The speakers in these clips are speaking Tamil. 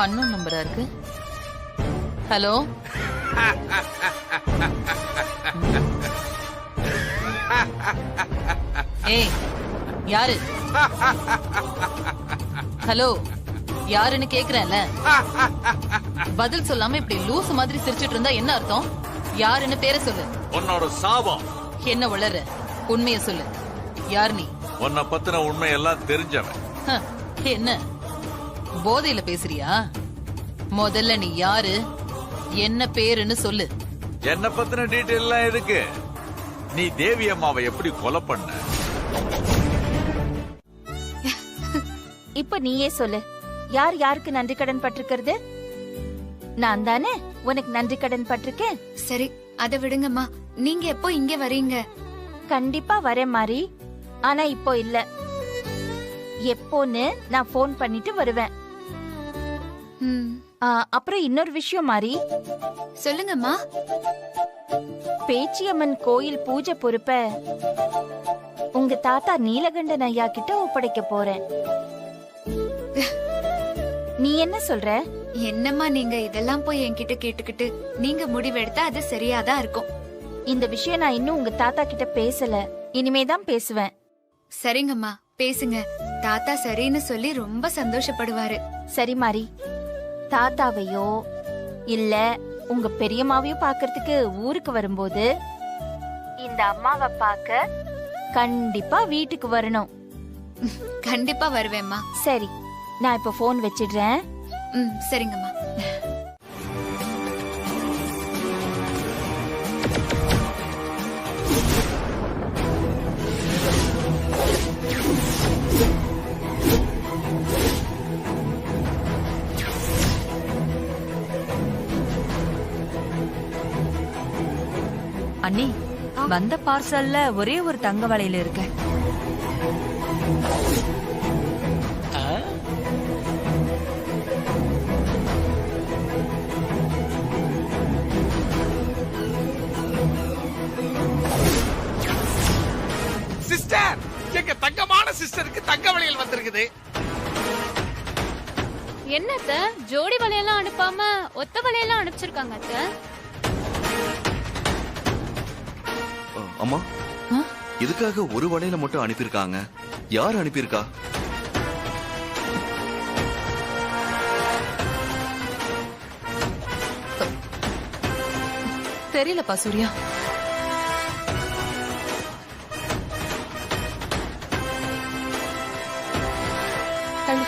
அன்னோன் நம்பரா இருக்கு. ஹலோ, ஏய் யாரு? ஹலோ யாருன்னு கேக்குறேன்ல, பதில் சொல்லாம இப்படி லூசு மாதிரி சிரிச்சிட்டு இருந்தா என்ன அர்த்தம்? யாருன்னு பேரை சொல்லு. உன்னோட சாபம். என்ன வளர? உண்மைய சொல்லு. யார் நீ? உன்னை பத்தின உண்மையெல்லாம் தெரிஞ்சவன். என்ன போதையில பேசுறியா? முதல்ல நீ யாரு, என்ன பேருன்னு சொல்லு. என்ன பத்தின டீட்டெயில் எல்லாம் எதுக்கு? நீ தேவி அம்மாவை எப்படி கொலை பண்ண? இப்ப நீயே சொல்லு, யார் யாருக்கு நன்றி கடன் பட்டிருக்கிறது? நான் தானே உனக்கு நன்றி கடன் பட்டிருக்கேன். சரி, அத விடுங்கம்மா. நீங்க எப்போ இங்க வரீங்க? கண்டிப்பா வரேன் மாரி, ஆனா இப்போ இல்ல. எப்போன்னு நான் போன் பண்ணிட்டு வருவேன். அப்புறம் இன்னொரு விஷயம் மாரி. சொல்லுங்கம்மா. பேச்சியம்மன் கோயில் பூஜை பொறுப்ப உங்க தாத்தா நீலகண்டன் ஐயா கிட்ட ஒப்படைக்க போறேன். நீ என்ன சொல்ற? என்னம்மா நீங்க இதெல்லாம் போய் என்கிட்ட கேட்டுக்கிட்டு நீங்க முடிவெடுத்தா அது சரியாதான் இருக்கும். இந்த விஷயம் நான் இன்னும் உங்க தாத்தா கிட்ட பேசல, இனிமேதான் பேசுவேன். சரிங்கம்மா, பேசுங்க. தாத்தா சரின்னு சொல்லி ரொம்ப சந்தோஷப்படுவாரு. சரி மாரி, தாத்தாவையோ இல்ல உங்க பெரியம்மாவையோ பாக்கிறதுக்கு ஊருக்கு வரும்போது இந்த அம்மாவை பார்க்க கண்டிப்பா வீட்டுக்கு வரணும். கண்டிப்பா வருவேம்மா. சரி, நான் இப்ப போன் வச்சிடுறேன். சரிங்கம்மா. அண்ணி, வந்த பார்சல்ல ஒரே ஒரு தங்க வளையல் இருக்கு. சிஸ்டர், எங்க தங்கமான சிஸ்டருக்கு தங்க வளையல் வந்திருக்குது. என்னத்த ஜோடி வளையெல்லாம் அனுப்பாம ஒத்த வளையெல்லாம் அனுப்பிச்சிருக்காங்க அத்த. அம்மா, இதுக்காக ஒரு வளையல மட்டும் அனுப்பியிருக்காங்க. யார் அனுப்பியிருக்கா? தெரியலப்பா சூர்யா. தள்ளு.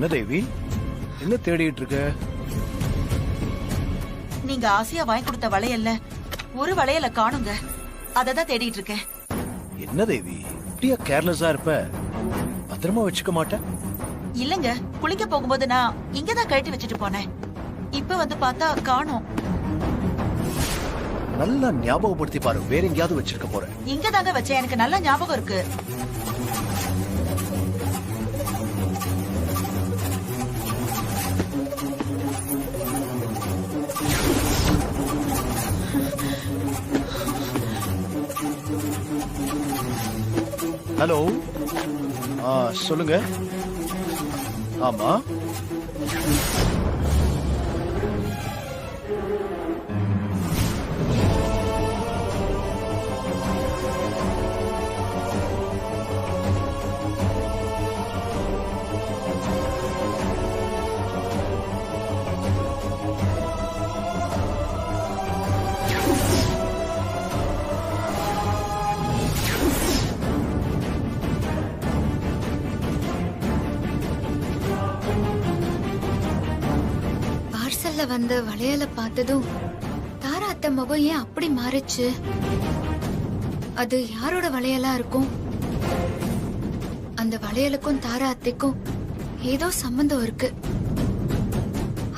என்ன தேவி, என்ன தேடிட்டு இருக்க? நீங்க ஆசையா வாங்கி கொடுத்த வளையல்ல ஒரு வளையல காணுங்க, அததான் தேடிட்டு இருக்கேன். என்ன தேவி இப்படியா கேர்லெஸ்ஸா இருப்ப? பத்திரமா வச்சுக்க மாட்டேன்? இல்லங்க, குளிக்க போகும்போது நான் இங்கதான் கழட்டி வச்சுட்டு போனேன். இப்ப வந்து பார்த்தா காணோம். நல்லா ஞாபகப்படுத்தி பாரு, வேற எங்கேயாவது வச்சிருக்க போற. இங்கதாங்க வச்சேன், எனக்கு நல்ல ஞாபகம் இருக்கு. ஹலோ, சொல்லுங்க. ஆமா, பார்சல்ல வந்த வளையல பார்த்ததும் தாரா அத்தை முகம் ஏன் அப்படி மாறிச்சு? அது யாரோட வளையலா இருக்கும்? அந்த வளையலுக்கும் தாரா அத்தைக்கும் ஏதோ சம்பந்தம் இருக்கு.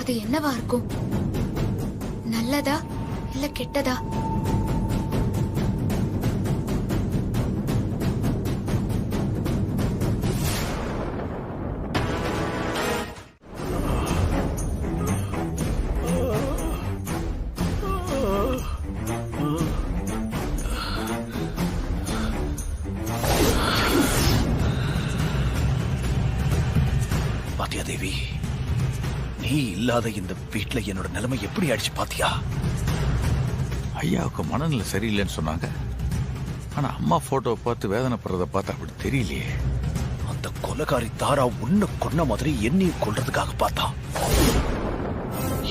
அது என்னவா இருக்கும்? நல்லதா இல்ல கெட்டதா? பாத்தியா தேவி, நீ இல்லாத இந்த வீட்டுல என்னோட நிலைமை எப்படி ஆயிடுச்சு பாத்தியா? ஐயாவுக்கு மனநிலை சரியில்லைன்னு சொன்னாங்க. ஆனா அம்மா போட்டோ பார்த்து வேதனைப்படுறத பார்த்து அப்படி தெரியலையே. அந்த கொலைகாரி தாரா உன்னை கொன்ன மாதிரி என்னையும் கொல்றதுக்காக பார்த்தா.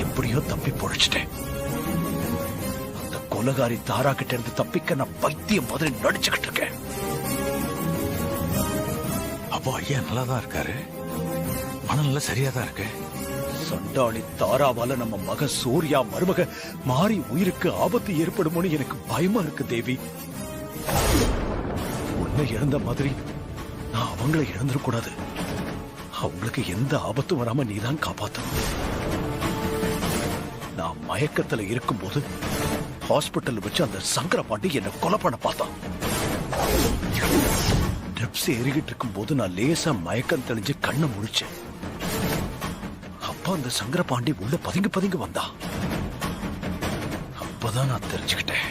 எப்படியோ தப்பி பொழைச்சிட்டேன். அந்த கொலைகாரி தாரா கிட்ட இருந்து தப்பிக்க நான் பைத்தியம் மாதிரி நடிச்சுக்கிட்டு இருக்கேன். அப்போ ஐயா நல்லாதான் இருக்காரு, மனநிலை சரியா தான் இருக்கு. சண்டாளி தாராவால நம்ம மக சூர்யா மருமக மாறி உயிருக்கு ஆபத்து ஏற்படுமோன்னு எனக்கு பயமா இருக்கு தேவி. உன்னை இழந்த மாதிரி நான் அவங்கள இழந்துடக்கூடாது. அவங்களுக்கு எந்த ஆபத்தும் வராம நீதான் காப்பாத்தணும். நான் மயக்கத்துல இருக்கும்போது ஹாஸ்பிட்டல் வச்சு அந்த சங்கர பாண்டி என்ன கொலை பண்ண பார்த்தான். ட்ரிப்ஸ் ஏறிக்கிட்டு இருக்கும் போது நான் லேசா மயக்கம் தெளிஞ்சு கண்ணை முழிச்சேன். அப்ப அந்த சங்கர பாண்டி உள்ள பதுங்கி வந்தா. அப்பதான் நான் தெரிஞ்சுக்கிட்டேன்,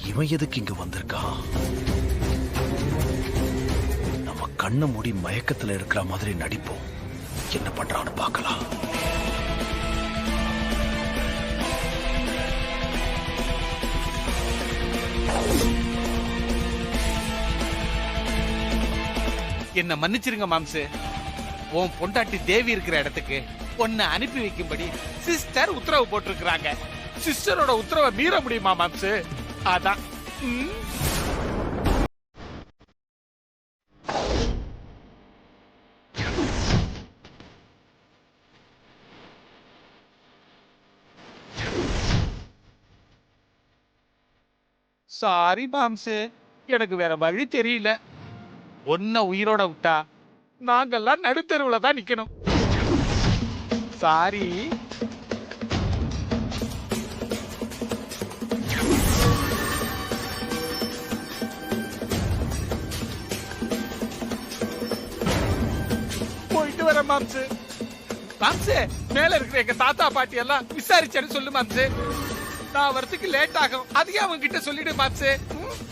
இவன் எதுக்கு இங்க வந்திருக்கா. நம்ம கண்ணை மூடி மயக்கத்துல இருக்கிற மாதிரி நடிப்போம், என்ன பண்றான்னு பார்க்கலாம். என்ன மன்னிச்சிருங்க மாம்சு. உன் பொண்டாட்டி தேவி இருக்கிற இடத்துக்கு உன்னை அனுப்பி வைக்கும்படி சிஸ்டர் உத்தரவு போட்டிருக்கிறாங்க. சிஸ்டரோட உத்தரவை மீற முடியுமா மாம்சு? அதான். சாரி மாம்சு, எனக்கு வேற வழி தெரியல. ஒன்ன உயிரோட விட்டா நாங்கெல்லாம் நடுத்தருவுல தான் நிக்கணும். சாரி. போயிட்டு வர மாம்சு. மாம்சு, மேல இருக்கிற எங்க தாத்தா பாட்டி எல்லாம் விசாரிச்சேன்னு சொல்லு மாம்சு. நான் வரதுக்கு லேட் ஆகும். அதையும் அவங்க கிட்ட சொல்லிடு மாம்சு.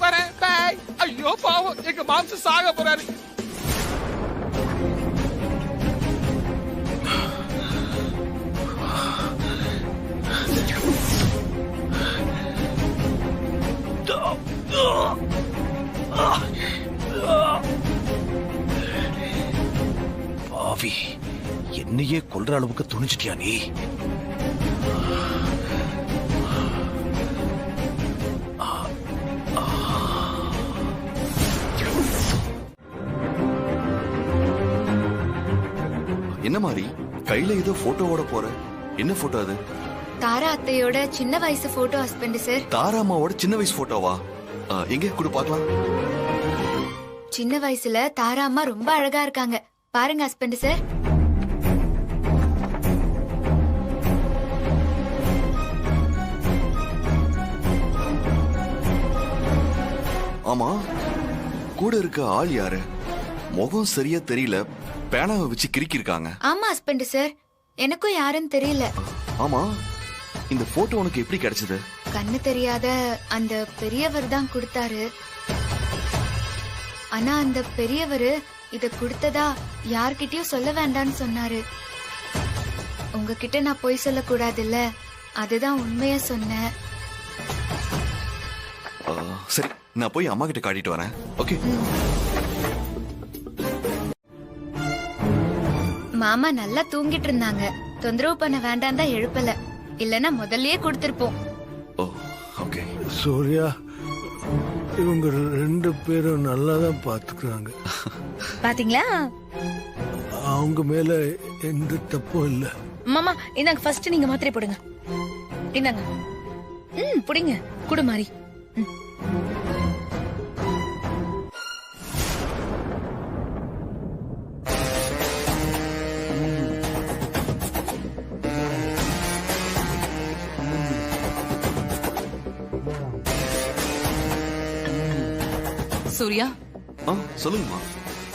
வரேன், பாய். ஐயோ பாவம், எங்க மாம்சு சாக போறாரு. பாவி, என்னையே கொல்ற அளவுக்கு துணிச்சிட்டியா நீ? என்ன மாதிரி கையில ஏதோ போட்டோவோட போற? என்ன போட்டோ அது? தாரா அத்தையோட சின்ன வயசு போட்டோ ஹஸ்பண்ட் சார். தாரா அம்மாவோட சின்ன வயசு போட்டோவா? எங்க கூட பார்க்கலாம். சின்ன வயசுல தாரா அம்மா ரொம்ப அழகா இருக்காங்க, பாருங்க ஹஸ்பண்ட் சார். ஆமா, கூட இருக்க ஆள் யாரு? முகம் சரியா தெரியல, பேனாவை வச்சு கிறுக்கி இருக்காங்க. ஆமா ஹஸ்பண்ட் சார், எனக்கும் யாருன்னு தெரியல. ஆமா, இந்த போட்டோ உனக்கு எப்படி கிடைச்சது? கண்ணு தெரியாத அந்த பெரியவர் தான் கொடுத்தாரு. ஆனா அந்த பெரியவர் இத கொடுத்ததா யார்கிட்டயும் சொல்ல வேண்டாம்னு சொன்னாரு. உங்ககிட்ட நான் பொய் சொல்ல கூடாதுல்ல, அதுதான் உண்மையா சொன்னேன். சரி, நான் போய் அம்மா கிட்ட காட்டிட்டு வரேன். ஓகே. மாமா நல்லா தூங்கிட்டு இருந்தாங்க, தொந்தரவு பண்ண வேண்டாம் தான் எழுப்பல, இல்லனா முதல்லயே கொடுத்திருப்போம். ஓ, ஓகே. சூர்யா, இவங்க 2 பேரும் நல்லா தான் பாத்துக்கிறாங்க. பாத்தீங்களா? அவங்க மேல எந்த தப்பும் இல்ல. மாமா இந்தாங்க, ஃபர்ஸ்ட் நீங்க மாத்திரை போடுங்க. இந்தாங்க. புடிங்க, குடு மாறி. சூர்யா, சொல்லுங்கம்மா.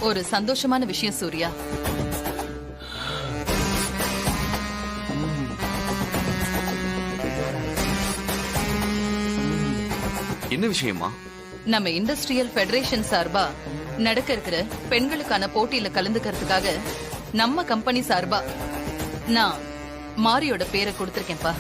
ஒரு சந்தோஷமான விஷயம் சூர்யா. என்ன விஷயமா? நம்ம இண்டஸ்ட்ரியல் ஃபெடரேஷன் சார்பா நடக்க இருக்கிற பெண்களுக்கான போட்டியில கலந்துக்கிறதுக்காக நம்ம கம்பெனி சார்பா நான் மாரியோட பேரை கொடுத்திருக்கேன்ப்பா.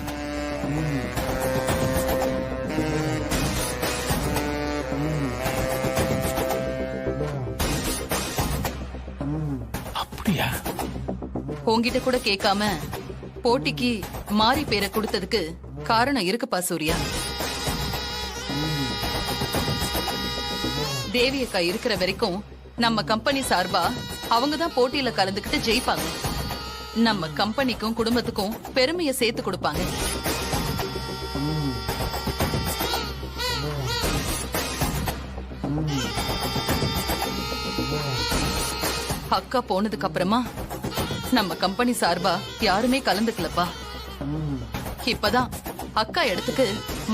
அப்படியா? உன்கிட்ட கூட கேட்காம போட்டிக்கு மாரி பேரை கொடுத்ததுக்கு காரணம் இருக்குப்பா சூர்யா. தேவி அக்கா இருக்கிற வரைக்கும் நம்ம கம்பெனி சார்பா அவங்க தான் போட்டியில கலந்துக்கிட்டு ஜெயிப்பாங்க. நம்ம கம்பெனிக்கும் குடும்பத்துக்கும் பெருமையை சேர்த்து கொடுப்பாங்க. அக்கா போனதுக்கு அப்புறமா நம்ம கம்பெனி சார்பா யாருமே கலந்துக்கலப்பா. இப்பதான் அக்கா இடத்துக்கு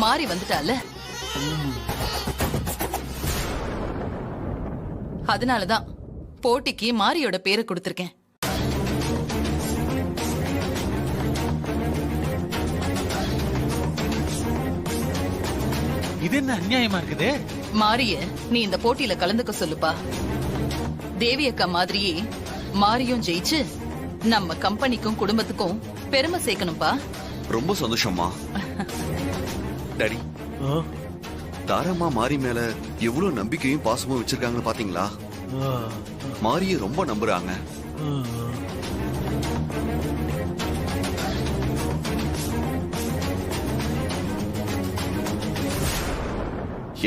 மாறி வந்துட்டால, அதனாலதான் போட்டிக்கு மாரியோட பேரை கொடுத்திருக்கேன். இது என்ன அநியாயமா இருக்குது? மாரிய நீ இந்த போட்டியில கலந்துக்க சொல்லுப்பா. தேவி அக்கா மாதிரியே மாரியும் ஜெயிச்சு நம்ம கம்பெனிக்கும் குடும்பத்துக்கும் பெருமை சேர்க்கணும்பா. ரொம்ப சந்தோஷமா. டாடி, தாராமா மாரி மேல எவ்வளவு நம்பிக்கையும் பாசமும் வச்சிருக்காங்கன்னு பாத்தீங்களா? மாரிய ரொம்ப நம்புறாங்க.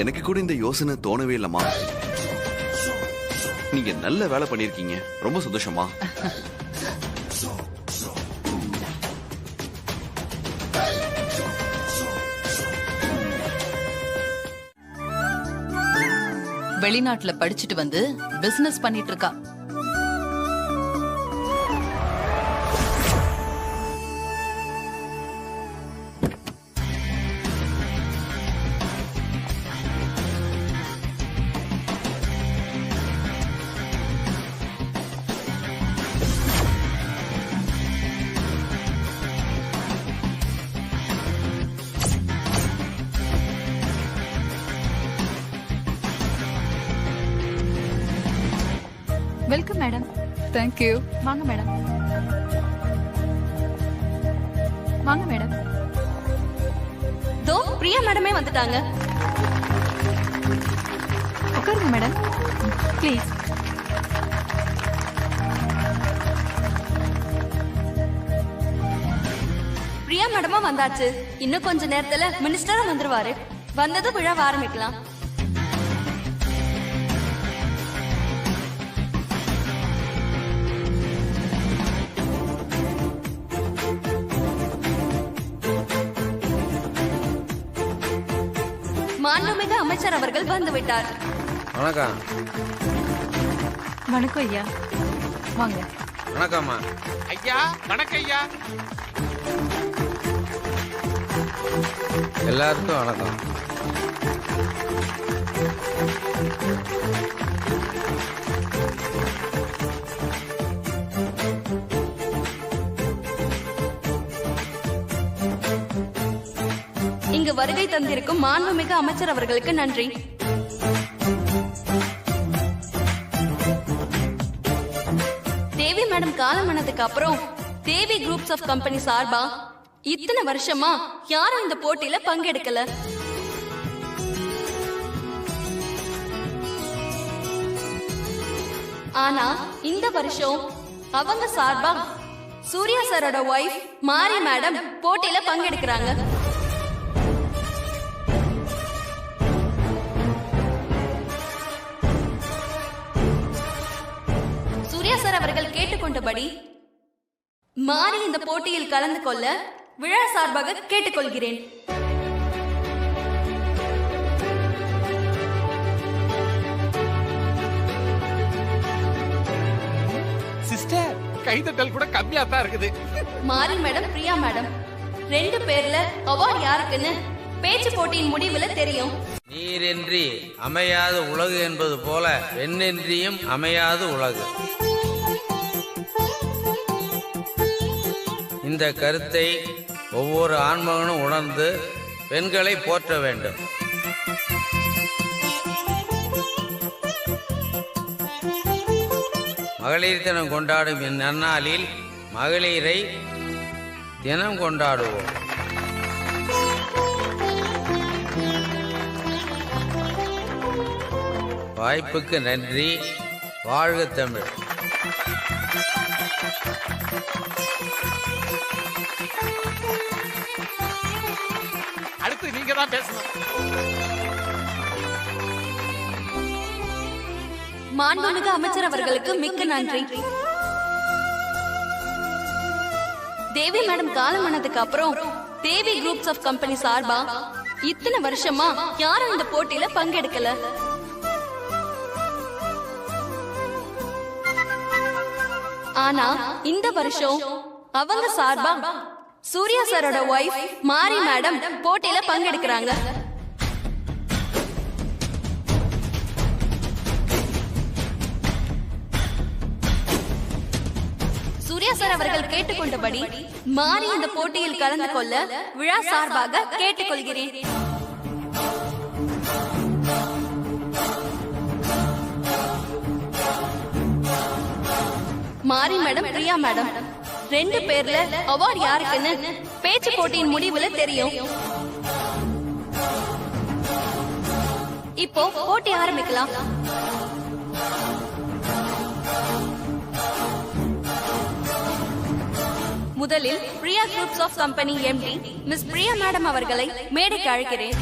எனக்கு கூட இந்த யோசனை தோணவே இல்லம்மா. நீங்க நல்ல வேலை பண்ணிருக்கீங்க, ரொம்ப சந்தோஷமா. வெளிநாட்டுல படிச்சுட்டு வந்து பிசினஸ் பண்ணிட்டு இருக்கா. மேடம். தேங்க்யூ. வாங்க மேடம். வாங்க மேடம். தோ பிரியா மேடமே வந்துட்டாங்க. உட்காருங்க மேடம். ப்ளீஸ். பிரியா மேடமா வந்தாச்சு. இன்னும் கொஞ்ச நேரத்துல மினிஸ்டரும் வந்துருவாரு. வந்ததும் விழாவை ஆரம்பிக்கலாம். மாண்புமிகு அமைச்சர் அவர்கள் வந்துவிட்டார். வணக்கம். வணக்கம் ஐயா. வாங்க. வணக்கம்மா. ஐயா வணக்கம் ஐயா. எல்லாருக்கும் வணக்கம். இங்கு வருகை தந்திருக்கும் மாண்புமிகு அமைச்சர் அவர்களுக்கு நன்றி. தேவி மேடம் காலமானதுக்கு அப்புறம் தேவி குரூப்ஸ் ஆஃப் கம்பெனி சார்பா இத்தனை வருஷமா யாரும் இந்த போட்டியில பங்கெடுக்கல. ஆனா இந்த வருஷம் அவங்க சார்பா சூர்யா சாரோட ஒய்ஃப் மாரி மேடம் போட்டியில பங்கெடுக்கிறாங்க. சூர்யா சார் அவர்கள் கேட்டுக்கொண்டபடி மாரி இந்த போட்டியில் கலந்து கொள்ள விழா சார்பாக கேட்டுக்கொள்கிறேன். சிஸ்டர் கைதட்டல் கூட கம்மியா தான் இருக்குது. மாரி மேடம் பிரியா மேடம் 2 பேர்ல அவார்ட் யாருக்குன்னு பேச்சு போட்டியின் முடிவுல தெரியும். நீரின்றி அமையாத உலகு என்பது போல பெண்ணின்றியும் அமையாத உலகு. இந்த கருத்தை ஒவ்வொரு ஆண்மகனும் உணர்ந்து பெண்களை போற்ற வேண்டும். மகளிர் தினம் கொண்டாடும் இந்நன்னாளில் மகளிரை தினம் கொண்டாடுவோம். வாய்ப்புக்கு நன்றி. வாழ்க தமிழ். அடுத்து நீங்க தான் பேசணும். மாண்புமிகு அமைச்சர் அவர்களுக்கு மிக்க நன்றி. தேவி மேடம் காலமானதுக்கு அப்புறம் தேவி குரூப்ஸ் ஆஃப் கம்பெனி சார்பா இத்தனை வருஷமா யாரும் இந்த போட்டியில பங்கெடுக்கல. ஆனா இந்த வருஷம் அவங்க சார்பா சூர்யா சாரோட ஒய்ஃப் மாரி மேடம் போட்டியில பங்கெடுக்கிறாங்க. சூர்யா சார் அவர்கள் கேட்டுக்கொண்டபடி மாரி இந்த போட்டியில் கலந்து கொள்ள விழா சார்பாக கேட்டுக்கொள்கிறேன். மாரி மேடம் பிரியா மேடம் 2 பேர்ல அவார்ட் யாருக்குன்னு பேச்சு போட்டியின் முடிவுல தெரியும். இப்போ போட்டி ஆரம்பிக்கலாம். முதலில் Priya groups of company MD miss Priya madam அவர்களை மேடைக்கு அழைக்கிறேன்.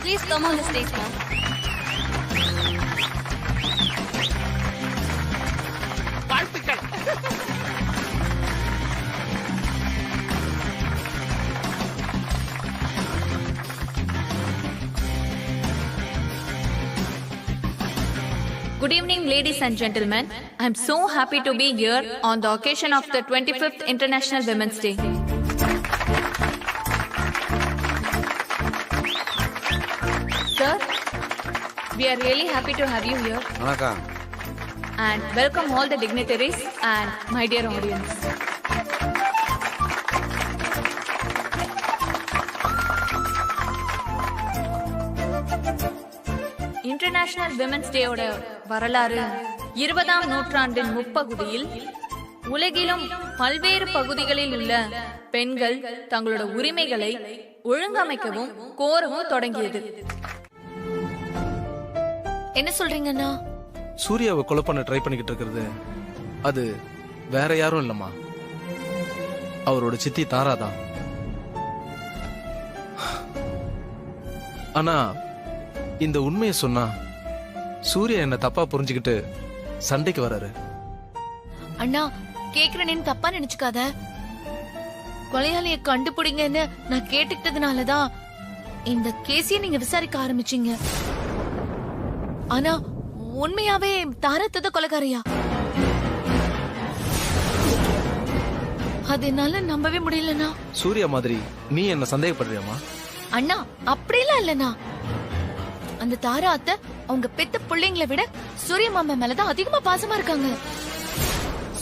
Please come on the stage ma'am. வாழ்த்துக்கள். Good evening, ladies and gentlemen. I am so happy to be here on the occasion of the 25th International Women's Day. Sir, we are really happy to have you here. வணக்கம். And welcome all the dignitaries and my dear audience. International women's டேயோட வரலாறு 20ஆம் நூற்றாண்டின் முற்பகுதியில் உலகிலும் பல்வேறு பகுதிகளில் உள்ள பெண்கள் தங்களோட உரிமைகளை ஒழுங்கமைக்கவும் கோரவும் தொடங்கியது. என்ன சொல்றீங்கண்ணா? சூர்யாவை கொலை பண்ண ட்ரை பண்ணிக்கிட்டு இருக்கிறது அது வேற யாரும் இல்லம்மா, அவரோட சித்தி தாராதான். ஆனா இந்த உண்மையை சொன்னா சூர்யா என்ன தப்பா புரிஞ்சுக்கிட்டு சண்டைக்கு வராரு. அண்ணா, கேக்குறேன்னு தப்பா நினைச்சுக்காத. கொலையாளிய கண்டுபிடிங்கன்னு நான் கேட்டுக்கிட்டதுனாலதான் இந்த கேஸையே நீங்க விசாரிக்க ஆரம்பிச்சீங்க. ஆனா உண்மையாவே தாரத்தத கொலைகாரியா? அது என்னால நம்பவே முடியலண்ணா. சூர்யா மாதிரி நீ என்ன சந்தேகப்படுறியாமா? அண்ணா, அப்படிலாம் இல்லண்ணா. அந்த தாரா அத்தை அவங்க பெத்த பிள்ளைங்களை விட சூரிய மாமா மேலதான் அதிகமா பாசமா இருக்காங்க.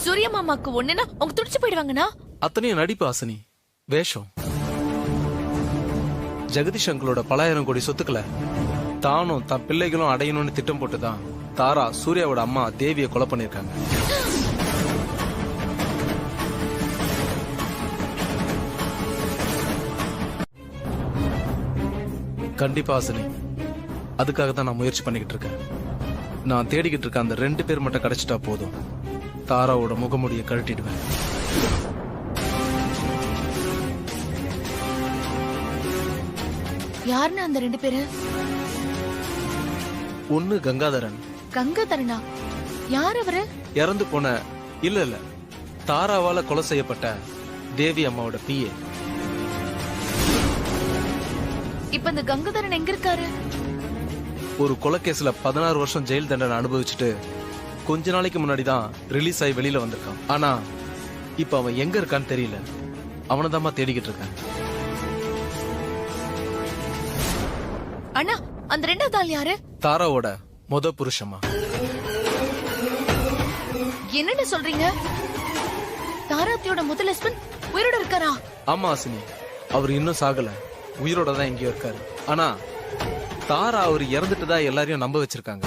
சூரிய மாமாக்கு ஒண்ணுன்னா அவங்க துடிச்சு போயிடுவாங்கண்ணா. அத்தனையும் நடிப்பு ஆசனி, வேஷம். ஜெகதீஷ் அங்கிளோட பல ஆயிரம் கோடி சொத்துக்களை தானும் தன் பிள்ளைகளும் அடையணும்னு திட்டம் போட்டுதான் தாரா சூர்யாவோட அம்மா தேவியை கொலை பண்ணிருக்காங்க. கண்டிப்பா ஆசனி, அதுக்காக தான் நான் முயற்சி பண்ணிக்கிட்டு இருக்கேன். நான் தேடிக்கிட்டு இருக்க அந்த 2 பேர் மட்டும் கிடைச்சிட்டா போதும், தாராவோட முகமுடியை கழட்டிடுவேன். யாருன்னு அந்த 2 பேரு? ஒன்னு கங்காதரன். கங்காதரனா? யார் அவரு? இறந்து போன இல்ல தாராவால கொலை செய்யப்பட்ட தேவி அம்மாவோட பிஏ. இப்ப இந்த கங்காதரன் எங்க இருக்காரு? ஒரு கொலை கேஸ்ல 16 வருஷம் ஜெயில் தண்டனை அனுபவிச்சுட்டு கொஞ்ச நாளைக்கு முன்னாடி தான் ரிலீஸ் ஆகி வெளியில வந்திருக்கான். ஆனா இப்ப அவன் எங்க இருக்கான்னு தெரியல. அவனதாம்மா தேடிக்கிட்டு இருக்கேன். அண்ணா, அந்த 2வது ஆள் யாரு? தாராவோட முத புருஷமா. என்னன்னு சொல்றீங்க? தாராத்தியோட முதல் ஹஸ்பண்ட் உயிரோட இருக்காரா? ஆமா ஆசினி, அவர் இன்னும் சாகல, உயிரோட தான் எங்கேயோ இருக்காரு. ஆனா தாரா அவர் இறந்துட்டுதா எல்லாரையும் நம்ப வச்சிருக்காங்க.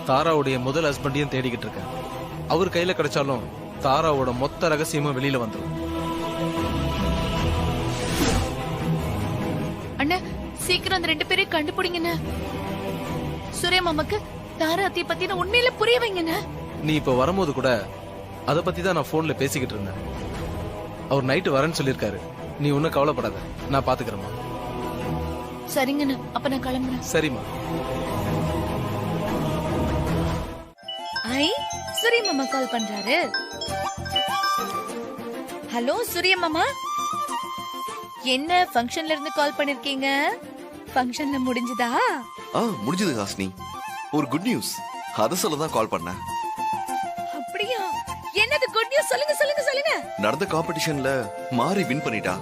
தாராவுடைய முதல் ஹஸ்பண்டையும் தேடிக்கிட்டு இருக்கேன். அவர் கையில கிடைச்சாலும் தாராவோட மொத்த ரகசியமும் வெளியில வந்துடும். அண்ணா, சீக்கிரம் அந்த 2 பேரையும் கண்டுபிடிங்கண்ணே. சூர்யா மாமாக்கு தாரா அத்திய பத்தின உண்மையில புரிய வைங்கண்ணே. நீ இப்ப வரும்போது கூட அத பத்தி தான் நான் போன்ல பேசிக்கிட்டு இருந்தேன். அவர் நைட்டு வரேன்னு சொல்லிருக்காரு. நீ ஒன்னும் கவலைப்படாத, நான் பாத்துக்கிறேம்மா. சரிங்கண்ணா, அப்ப நான் கிளம்புறேன். சரிம்மா. ஐ, சூரிய மாமா கால் பண்றாரு. ஹலோ சூரிய மாமா, என்ன ஃபங்க்ஷன்ல இருந்து கால் பண்ணிருக்கீங்க? ஃபங்க்ஷன்ல முடிஞ்சதா? முடிஞ்சது ஹாசினி. ஒரு குட் நியூஸ், அத சொல்லதான் கால் பண்ணேன். அப்படியா? என்னது குட் நியூஸ்? சொல்லுங்க சொல்லுங்க சொல்லுங்க. நடந்த காம்படிஷன்ல மாறி வின் பண்ணிட்டா.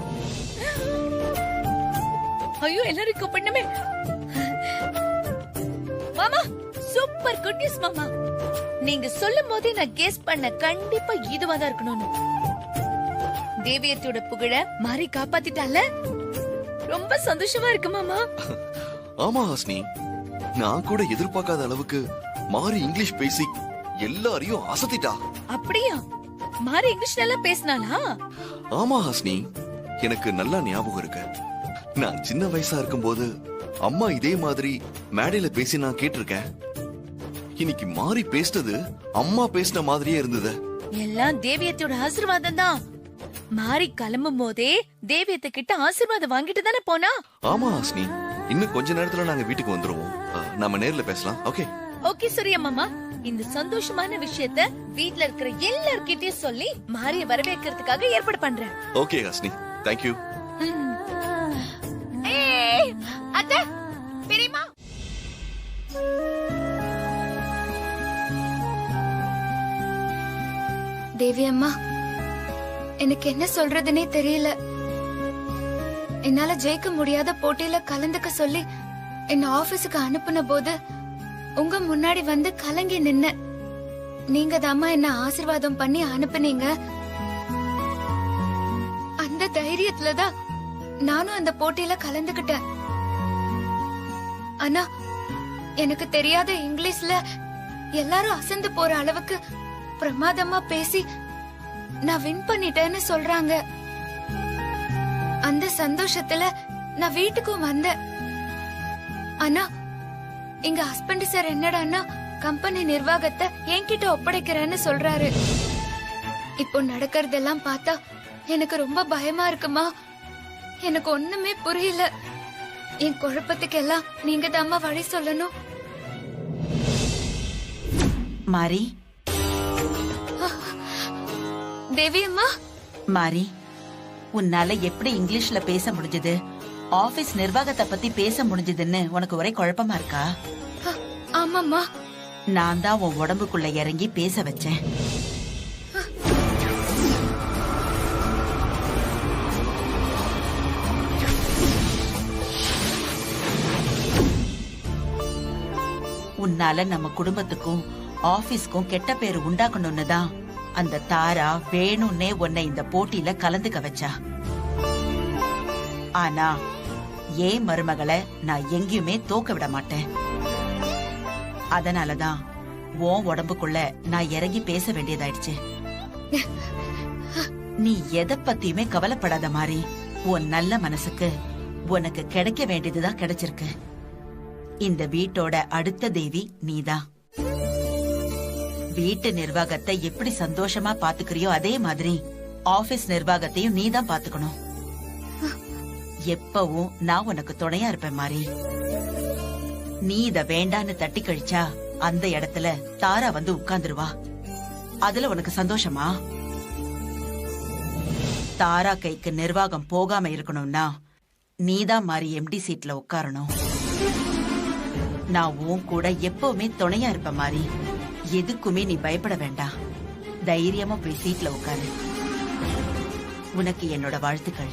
ஐயோ, எல்லாரும் கூப்பிடணுமே. மாமா, சூப்பர் குட் நியூஸ் மாமா. நீங்க சொல்லும் போதே நான் கெஸ் பண்ண கண்டிப்பா இதுவா தான் இருக்கணும்னு. தேவியத்தோட புகழ மாறி காப்பாத்திட்டால. ரொம்ப சந்தோஷமா இருக்கு மாமா. ஆமா ஹாசினி, நான் கூட எதிர்பார்க்காத அளவுக்கு மாறி இங்கிலீஷ் பேசி எல்லாரையும் அசத்திட்டா. அப்படியா? மாறி இங்கிலீஷ் நல்லா பேசினாளா? ஆமா ஹாசினி, எனக்கு நல்லா ஞாபகம் இருக்கு. நான் சின்ன வயசா இருக்கும்போது அம்மா இதே மாதிரி மேடையில பேசி நான் கேட்டிருக்கேன். இன்னைக்கு மாறி பேசினது அம்மா பேசின மாதிரியே இருந்தது. எல்லாம் தேவியத்தோட ஆசீர்வாதம் தான். மாறி கிளம்பும் போதே தேவியத்த கிட்ட ஆசீர்வாதம் வாங்கிட்டு தானே போனா. ஆமா ஹாசினி, இன்னும் கொஞ்ச நேரத்துல நாங்க வீட்டுக்கு வந்துருவோம். நாம நேர்ல பேசலாம். ஓகே ஓகே சூர்யா மாமா, இந்த சந்தோஷமான விஷயத்த வீட்ல இருக்கிற எல்லார்கிட்டயும் சொல்லி மாறிய வரவேற்கிறதுக்காக ஏற்பாடு பண்றேன். Okay Hasini, thank you. அத்தை, பெரியம்மா. தேவி அம்மா, எனக்கு என்ன சொல்றதுன்னே தெரியல. என்னால ஜெயிக்க முடியாத போட்டியில கலந்துக்க சொல்லி என்ன ஆபீஸுக்கு அனுப்புன போது உங்க முன்னாடி வந்து கலங்கி நின்ன. நீங்க தாம்மா என்ன ஆசீர்வாதம் பண்ணி அனுப்புனீங்க. அந்த தைரியத்துலதான் நானும் அந்த போட்டியில கலந்துக்கிட்டேன். ஆனா எனக்கு தெரியாத இங்கிலீஷ்ல எல்லாரும் அசந்து போற அளவுக்கு பிரமாதமா பேசி நான் வின் பண்ணிட்டேன்னு சொல்றாங்க. அந்த சந்தோஷத்துல நான் வீட்டுக்கும் வந்தேன். ஆனா எங்க ஹஸ்பண்ட் சார் என்னடான்னா கம்பெனி நிர்வாகத்தை என்கிட்ட ஒப்படைக்கிறேன்னு சொல்றாரு. இப்போ நடக்கிறதெல்லாம் பார்த்தா எனக்கு ரொம்ப பயமா இருக்குமா. எனக்கு ஒண்ணுமே புரியல. என் குழப்பத்துக்கெல்லாம் நீங்க தாம்மா வழி சொல்லணும். மாரி, தேவி அம்மா. மாரி, உன்னால எப்படி இங்கிலீஷ்ல பேச முடிஞ்சது, ஆபீஸ் நிர்வாகத்தை பத்தி பேச முடிஞ்சதுன்னு உனக்கு ஒரே குழப்பமா இருக்கா? ஆமாம்மா. நான் தான் உன் உடம்புக்குள்ள இறங்கி பேச வச்சேன். உன்னால நம்ம குடும்பத்துக்கும் ஆபீஸ்க்கும் கெட்ட பேரு உண்டாக்கணும்னு தான் அந்த தாரா வேணும்னே உன்னை இந்த போட்டியில கலந்துக்க வச்சா. ஆனா ஏன் மருமகளை நான் எங்கேயுமே தோக்க விட மாட்டேன். அதனாலதான் உன் உடம்புக்குள்ள நான் இறங்கி பேச வேண்டியதாயிடுச்சு. நீ எதை பத்தியுமே கவலைப்படாத மாதிரி உன் நல்ல மனசுக்கு உனக்கு கிடைக்க வேண்டியதுதான் கிடைச்சிருக்கு. இந்த வீட்டோட அடுத்த தேவி நீதான். வீட்டு நிர்வாகத்தை எப்படி சந்தோஷமா பாத்துக்கிறியோ அதே மாதிரி ஆபீஸ் நிர்வாகத்தையும் நீதான் பாத்துக்கணும். எப்பவும் நான் உனக்கு துணையா இருப்பேன் மாறி. நீ இத வேண்டான்னு தட்டி கழிச்சா அந்த இடத்துல தாரா வந்து உட்கார்ந்துருவா. அதுல உனக்கு சந்தோஷமா? தாரா கைக்கு நிர்வாகம் போகாம இருக்கணும்னா நீதான் மாறி எம்டி சீட்ல உட்காரணும். நான் உன் கூட எப்பவுமே துணையா இருப்ப மாறி. எதுக்குமே நீ பயப்பட வேண்டாம். தைரியமா போய் சீட்ல உட்காரு. உனக்கு என்னோட வாழ்த்துக்கள்.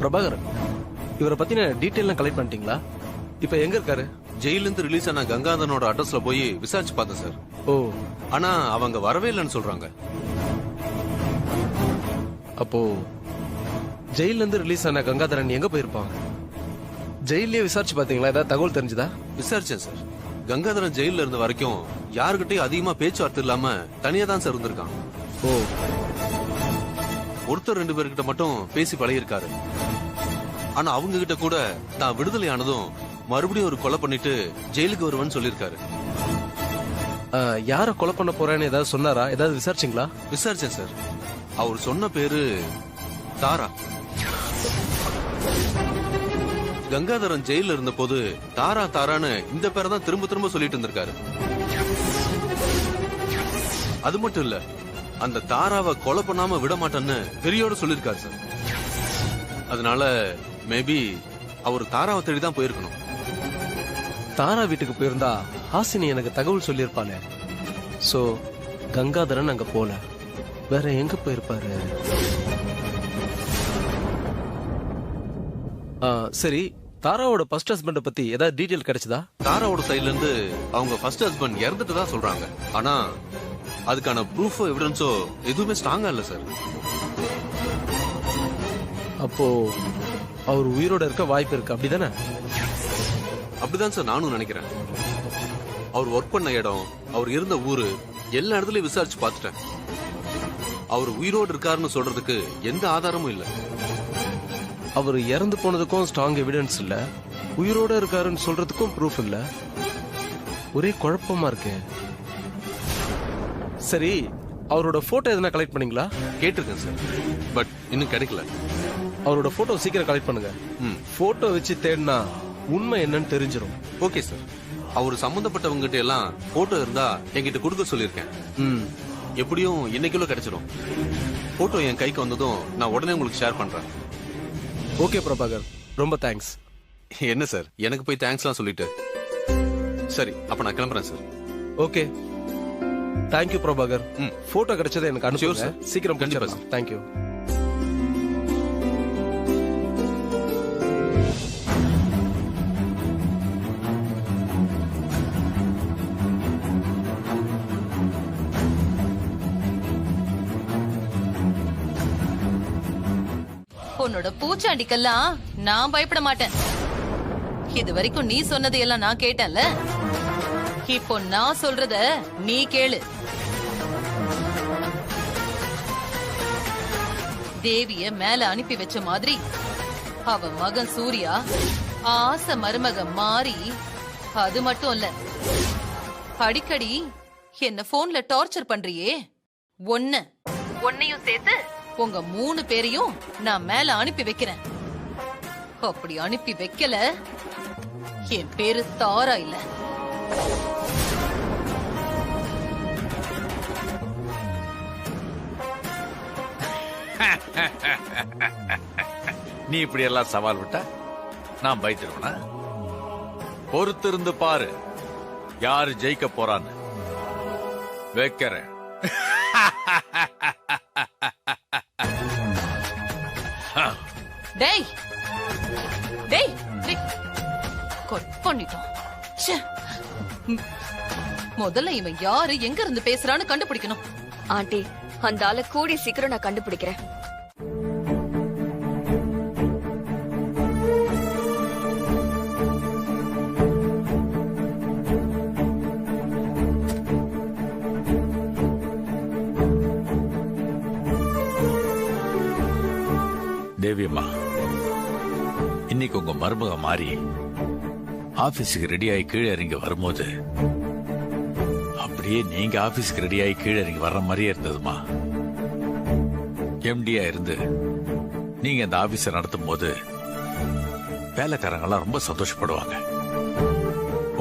பிரபாகர், இவரை பத்தின டீட்டெயில் கலெக்ட் பண்ணிட்டீங்களா? இப்ப எங்க இருக்காரு? ஜெயில இருந்து ரிலீஸ் ஆன கங்காதரனோட அட்ரஸ்ல போய் விசாரிச்சு பார்த்தேன் சார். ஓ, ஆனா அவங்க வரவே இல்லைன்னு சொல்றாங்க. அப்போ ஜெயில இருந்து ரிலீஸ் ஆன கங்காதரன் எங்க போயிருப்பாங்க? ஜெயிலே விசாரிச்சு பாத்தீங்களா? ஏதாவது தகவல் தெரிஞ்சுதா? விசாரிச்சேன் சார். கங்காதரன் ஜெயில இருந்த வரைக்கும் யாருகிட்டயும் அதிகமா பேச்சுவார்த்தை இல்லாம தனியா தான் சார் இருந்திருக்கான். ஓ, ஒருத்தர் 2 பேர்கிட்ட மட்டும் பேசி பழகிருக்காரு. ஆனா அவங்க கிட்ட கூட தான் விடுதலை ஆனதும் மறுபடியும் ஒரு கொலை பண்ணிட்டு ஜெயிலுக்கு வருவேன்னு சொல்லிருக்காரு. யார கொலை பண்ண போறேன்னு ஏதாவது சொன்னாரா? ஏதாவது விசாரிச்சீங்களா? விசாரிச்சேன் சார். அவர் சொன்ன பேரு தாரா. கங்காதரன் ஜெயில இருந்த போது தாரா தாரான்னு இந்த பேரை தான் திரும்ப திரும்ப சொல்லிட்டு இருந்திருக்காரு. அது மட்டும் இல்ல, அந்த தாராவை கொலை பண்ணாம விட மாட்டேன்னு பெரியோட சொல்லிருக்காரு சார். அதனால மேபி அவர் தாராவை தேடி தான் போயிருக்கணும். தாரா வீட்டுக்கு போயிருந்தா ஹாசினி எனக்கு தகவல் சொல்லியிருப்பாளே. சோ கங்காதரன் அங்க போல, வேற எங்க போயிருப்பாரு? சரி, தாராவோட ஃபர்ஸ்ட் ஹஸ்பண்ட பத்தி ஏதாவது டீடைல் கிடைச்சதா? தாராவோட சைடுல இருந்து அவங்க ஃபர்ஸ்ட் ஹஸ்பண்ட் இறந்துட்டு தான் சொல்றாங்க. ஆனா அதுக்கான ப்ரூஃபோ எவிடன்ஸோ எதுவுமே ஸ்ட்ராங்கா இல்ல சார். அப்போ அவர் உயிரோட இருக்க வாய்ப்பு இருக்கு, அப்படிதானே? அப்படிதான் சார் நானும் நினைக்கிறேன். அவர் ஒர்க் பண்ண இடம், அவர் இருந்த ஊரு, எல்லா இடத்துலயும் விசாரிச்சு பார்த்துட்டேன். அவர் உயிரோடு இருக்காருன்னு சொல்றதுக்கு எந்த ஆதாரமும் இல்ல. அவர் இறந்து போனதுக்கும் ஸ்ட்ராங் எவிடன்ஸ் இல்ல, உயிரோட இருக்காருன்னு சொல்றதுக்கும் ப்ரூஃப் இல்ல. ஒரே குழப்பமா இருக்கு. சரி, அவரோட போட்டோ எதனா கலெக்ட் பண்ணீங்களா? கேட்டிருக்கேன் சார், பட் இன்னும் கிடைக்கல. அவரோட போட்டோ சீக்கிரம் கலெக்ட் பண்ணுங்க. போட்டோ வச்சு தேடினா உண்மை என்னன்னு தெரிஞ்சிடும். Okay sir. அவர் சம்பந்தப்பட்டவங்க கிட்ட எல்லாம் போட்டோ இருந்தா என்கிட்ட கொடுக்க சொல்லியிருக்கேன். எப்படியும் இன்னைக்குள்ள கிடைச்சிடும். போட்டோ என் கைக்கு வந்ததும் நான் உடனே உங்களுக்கு ஷேர் பண்றேன். ஓகே பிரபாகர், ரொம்ப தேங்க்ஸ். என்ன சார், எனக்கு போய் தேங்க்ஸ்லாம் சொல்லிட்டு. சரி, அப்ப நான் கிளம்புறேன் sir. Okay, thank you Prabhakar. Photo கிடைச்சதை எனக்கு அனுப்பிச்சு சார். சீக்கிரம் கண்டிப்பா சார். தேங்க்யூ. உன்னோட பூச்சாண்டிக்கெல்லாம் நான் பயப்பட மாட்டேன். இது வரைக்கும் நீ சொன்னதையெல்லாம் நான் கேட்டேன்ல, இப்போ நான் சொல்றத நீ கேளு. தேவிய மேல அனுப்பி வச்ச மாதிரி அவ மகன் சூர்யா ஆசை மருமக மாறி, அது மட்டும் இல்ல அடிக்கடி என்ன போன்ல டார்ச்சர் பண்றியே, உன்னையும் சேர்த்து உங்க 3 பேரையும் நான் மேல அனுப்பி வைக்கிறேன். அப்படி அனுப்பி வைக்கல என் பேரு தாரா இல்ல. நீ இப்படி எல்லாம் சவால் விட்டா நான் பயந்துருவனா? பொறுத்திருந்து பாரு யாரு ஜெயிக்க போறான்னு. வைக்கிறேன். டேய் டேய் கட் பண்ணிட்டோம். முதல்ல இவன் யாரு, எங்க இருந்து பேசுறான்னு கண்டுபிடிக்கணும். ஆண்டி, அந்த ஆளை கூடி சீக்கிரம் நான் கண்டுபிடிக்கிறேன். தேவியம்மா, இன்னைக்கு உங்க மருமக மாறி ஆபீஸுக்கு ரெடியாகி கீழே இறங்கி வரும்போது அப்படியே நீங்க ஆபீஸ்க்கு ரெடியாகி கீழே இறங்கி வர்ற மாதிரியே இருந்ததுமா. எம்டியா இருந்து நீங்க இந்த ஆபீஸை நடத்தும் போது வேலைக்காரங்கெல்லாம் ரொம்ப சந்தோஷப்படுவாங்க.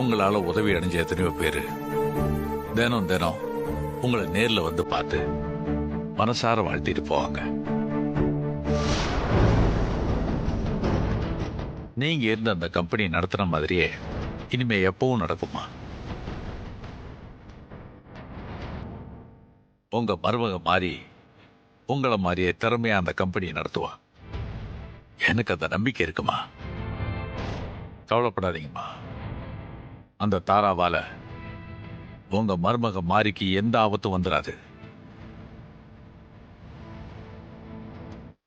உங்களால உதவி அடைஞ்ச எத்தனையோ பேரு தினம் தினம் உங்களை நேர்ல வந்து பார்த்து மனசார வாழ்த்திட்டு போவாங்க. நீங்க இருந்த அந்த கம்பெனி நடத்துற மாதிரியே இனிமே எப்பவும் நடக்குமா? உங்க மருமக மாறி உங்களை மாதிரியே திறமையா அந்த கம்பெனியை நடத்துவா. எனக்கு அந்த நம்பிக்கை இருக்குமா. கவலைப்படாதீங்கம்மா. அந்த தாராவால உங்க மருமக மாறிக்கு எந்த ஆபத்தும் வந்துடாது.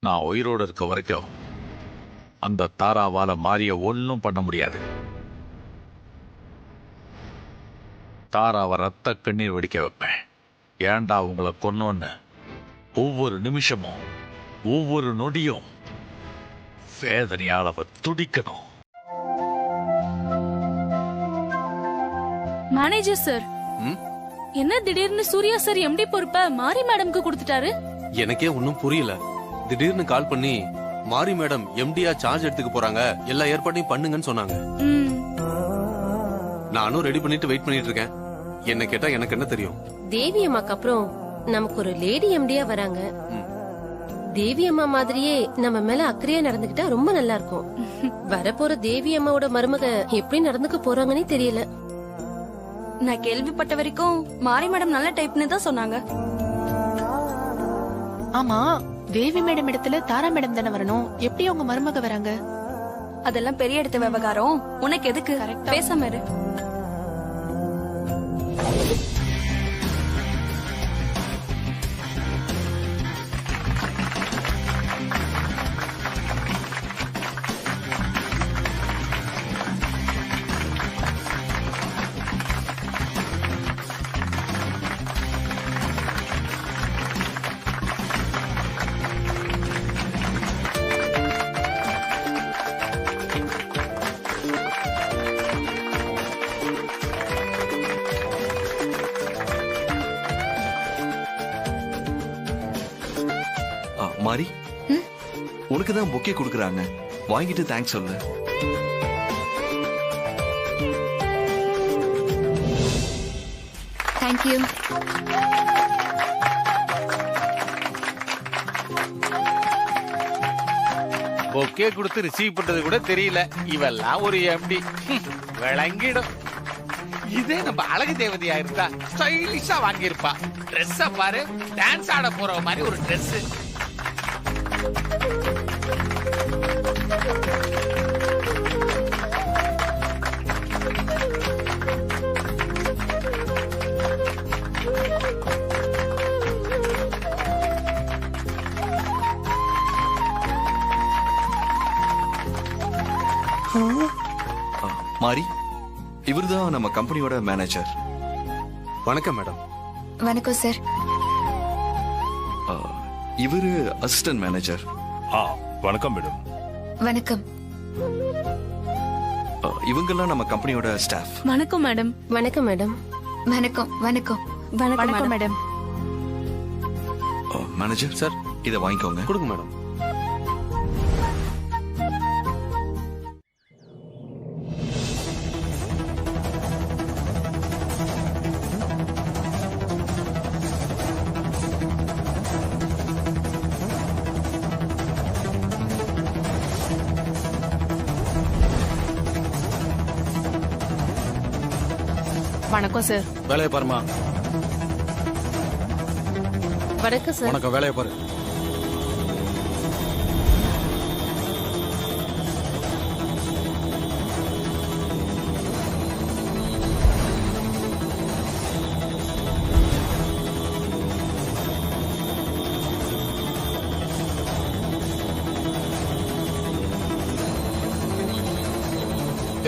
நான் உயிரோடு இருக்க வரைக்கும் அந்த தாராவால மாறிய ஒன்னும் பண்ண முடியாது. தாராவை ரத்த கண்ணீர் வெடிக்க வைப்பேன். ஏண்டா உங்களை கொன்னோன்னு ஒவ்வொரு நிமிஷமும் ஒவ்வொரு நொடியும் வேதனையால் அவ துடிக்கணும். மேனேஜர் சார், என்ன திடீர்னு சூர்யா சார் எம்டி பொறுப்ப மாரி மேடம்க்கு கொடுத்துட்டாரு? எனக்கே ஒன்னும் புரியல. திடீர்னு கால் பண்ணி மாரி மேடம் எம்டியா சார்ஜ் எடுத்துக்க போறாங்க, எல்லா ஏற்பாட்டையும் பண்ணுங்கன்னு சொன்னாங்க. நானும் ரெடி பண்ணிட்டு வெயிட் பண்ணிட்டு இருக்கேன். என்ன கேட்டா எனக்கு என்ன தெரியும்? தேவி அம்மாக்கு அப்புறம் நமக்கு ஒரு லேடி எம்டியா வராங்க. தேவி அம்மா மாதிரியே நம்ம மேல அக்கறையா நடந்துகிட்டா ரொம்ப நல்லா இருக்கும். வரப்போற தேவி அம்மாவோட மருமக எப்படி நடந்துக்க போறாங்கன்னே தெரியல. நான் கேள்விப்பட்ட வரைக்கும் மாரி மேடம் நல்ல டைப்னு தான் சொன்னாங்க. ஆமா, தேவி மேடம் இடத்துல தாரா மேடம் தானே வரணும். எப்படி உங்க மருமக வராங்க? அதெல்லாம் பெரிய இடத்து விவகாரம். உனக்கு எதுக்கு? பேசாம இரு. மாரி, உனக்கு தான் பொக்கே கொடுக்கறாங்க, வாங்கிட்டு தேங்க்ஸ் சொல்லு. தேங்க்யூ. பொக்கே கொடுத்து ரிசீவ் பண்றது கூட தெரியல. இவெல்லாம் ஒரு எம்டி விளங்கிடும். இதே நம்ம அழகு தேவதையா இருந்தா ஸ்டைலிஷா வாங்கியிருப்பா. ட்ரெஸ் பாரு, டான்ஸ் ஆட போற மாதிரி ஒரு ட்ரெஸ். மாரி, இவர்தான் நம்ம கம்பெனியோட மேனேஜர். வணக்கம் மேடம். வணக்கம் சார். இவரு அசிஸ்டன்ட் மேனேஜர். வணக்கம் மேடம். வணக்கம். இவங்கெல்லாம் நம்ம கம்பெனியோட ஸ்டாஃப். வணக்கம் மேடம். வணக்கம் மேடம். வணக்கம். வணக்கம். வணக்கம் மேடம். மேனேஜர் சார், இதை வாங்கிக்கோங்க. கொடுங்க மேடம். வணக்கம் சார். வேலையை பாருமா. வணக்கம் சார். வணக்கம், வேலையை பாரு.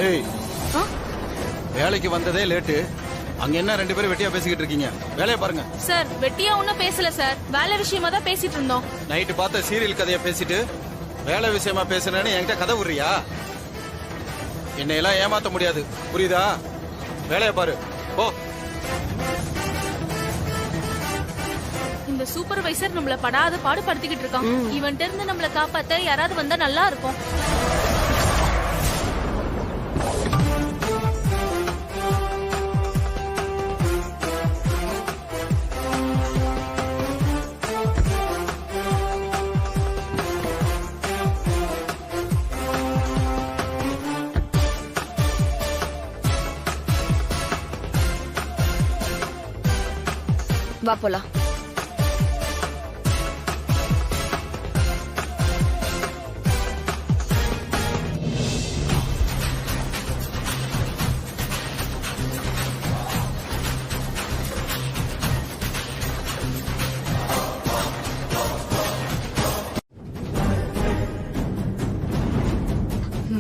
ஏய், வேலைக்கு வந்ததே லேட்டு. அங்க என்ன 2 பேரும் வெட்டியா பேசிக்கிட்டு இருக்கீங்க? வேலையை பாருங்க. சார், வெட்டியா ஒன்னும் பேசல சார். வேலை விஷயமா தான் பேசிட்டு இருந்தோம். நைட்டு பார்த்த சீரியல் கதையை பேசிட்டு வேலை விஷயமா பேசுனேன்னு என்கிட்ட கதை விடுறியா? என்னையெல்லாம் ஏமாத்த முடியாது, புரியுதா? வேலையை பாரு, போ. இந்த சூப்பர்வைசர் நம்மள படாத பாடுபடுத்திக்கிட்டு இருக்கான். இவன்ட்ட இருந்து நம்மள காப்பாத்த யாராவது வந்தா நல்லா இருக்கும். வா போலாம்.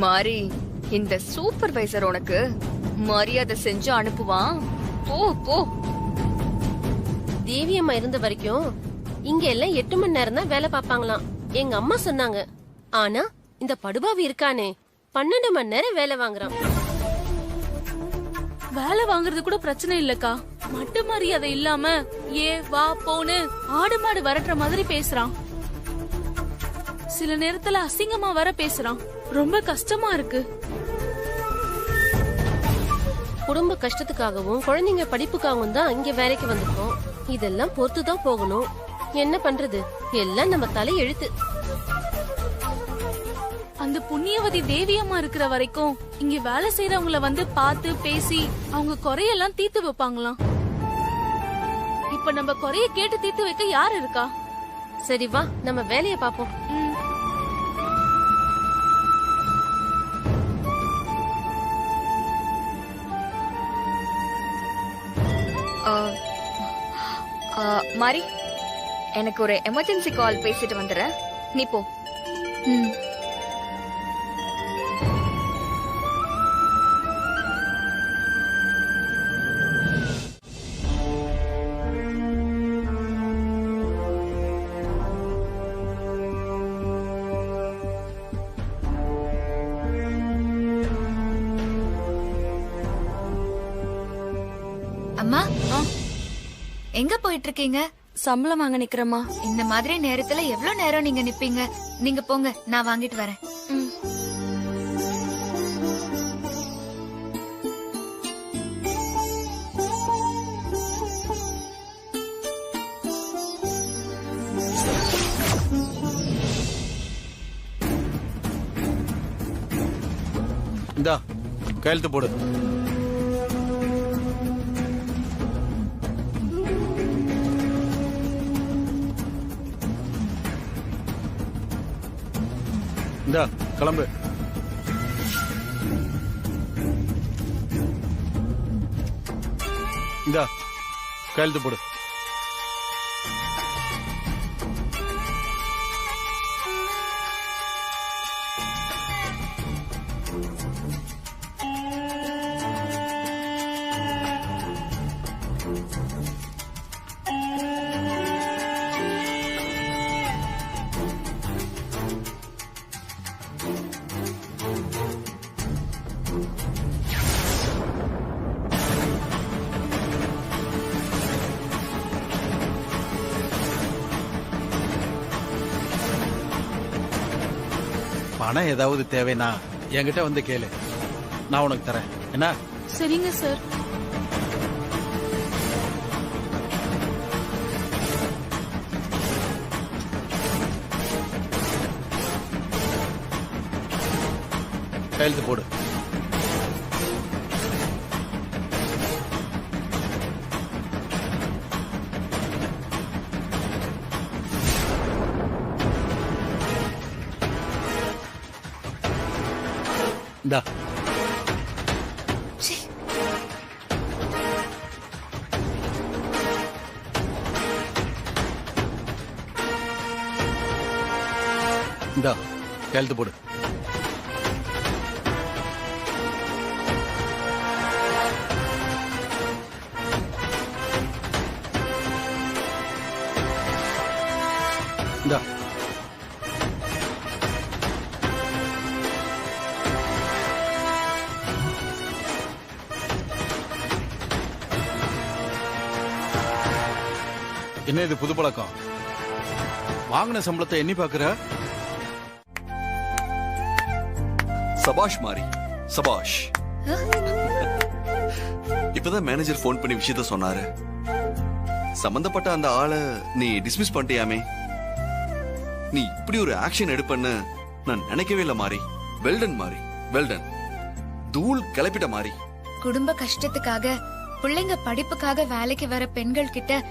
மாரி, இந்த சூப்பர்வைசர் உனக்கு மரியாதை செஞ்சு அனுப்புவான். போ போ. தேவி அம்மா இருந்த வரைக்கும் இங்க எல்லாம் 8 மணி நேரம் தான் வேலை பார்ப்பாங்களாம். எங்க அம்மா சொன்னாங்க. ஆனா இந்த படுபாவி இருக்கானே 12 மணி நேரம் வேலை வாங்குறான். வேலை வாங்குறது கூட பிரச்சனை இல்லக்கா. மட்டு மரியாதை இல்லாம ஏ வா போன்னு ஆடு மாடு வரட்டுற மாதிரி பேசுறான். சில நேரத்துல அசிங்கமா வர பேசுறான். ரொம்ப கஷ்டமா இருக்கு. குடும்ப கஷ்டத்துக்காகவும் குழந்தைங்க படிப்புக்காகவும் தான் இங்க வேலைக்கு வந்திருக்கோம். இதெல்லாம் பொறுத்துதான் போகணும். என்ன பண்றது, எல்லாம் நம்ம தலை எழுத்து. அந்த புண்ணியவதி தேவியம்மா இருக்கிற வரைக்கும் இங்க வேலை செய்யறவங்கள வந்து பார்த்து பேசி அவங்க குறையெல்லாம் தீர்த்து வைப்பாங்களாம். இப்ப நம்ம குறைய கேட்டு தீர்த்து வைக்க யாரு இருக்கா? சரி வா, நம்ம வேலையை பாப்போம். மாரி, எனக்கு ஒரு எமர்ஜென்சி கால் பேசிட்டு வந்துடுறேன். நீ போ. அம்மா, எங்க போயிட்டு இருக்கீங்க? சம்பளம் வாங்க நிக்கிறமா. இந்த மாதிரி நேரத்துல எவ்வளவு நேரம் நீங்க நிப்பீங்க? நீங்க போங்க, நான் வாங்கிட்டு வரேன். இந்தா கையெழுத்து போடு. இந்தா கிளம்பு. இந்தா கையெழுத்து போடு. பணம் ஏதாவது தேவைன்னா என்கிட்ட வந்து கேளு, நான் உனக்கு தரேன். என்ன? சரிங்க சார். கையெழுத்து போடு. இந்தா. இந்தா கையெழுத்து போடு. இந்தா. என்ன இது புது பழக்கம்? வாங்கின சம்பளத்தை எண்ணி பாக்குற? சபாஷ் மாரி, சபாஷ். இப்பதான் மேனேஜர் போன் பண்ணி விஷயத்த சொன்னாரு. சம்பந்தப்பட்ட அந்த ஆளை நீ டிஸ்மிஸ் பண்ணிட்டியாமே. நீ இப்படி ஒரு ஆக்ஷன் எடுப்பன்னு நான் நினைக்கவே இல்ல மாரி. வெல்டன் மாரி, வெல்டன். தூள் கிளப்பிட்ட மாரி. குடும்ப கஷ்டத்துக்காக பிள்ளைங்க படிப்புக்காக வேலைக்கு வர பெண்கள் கிட்ட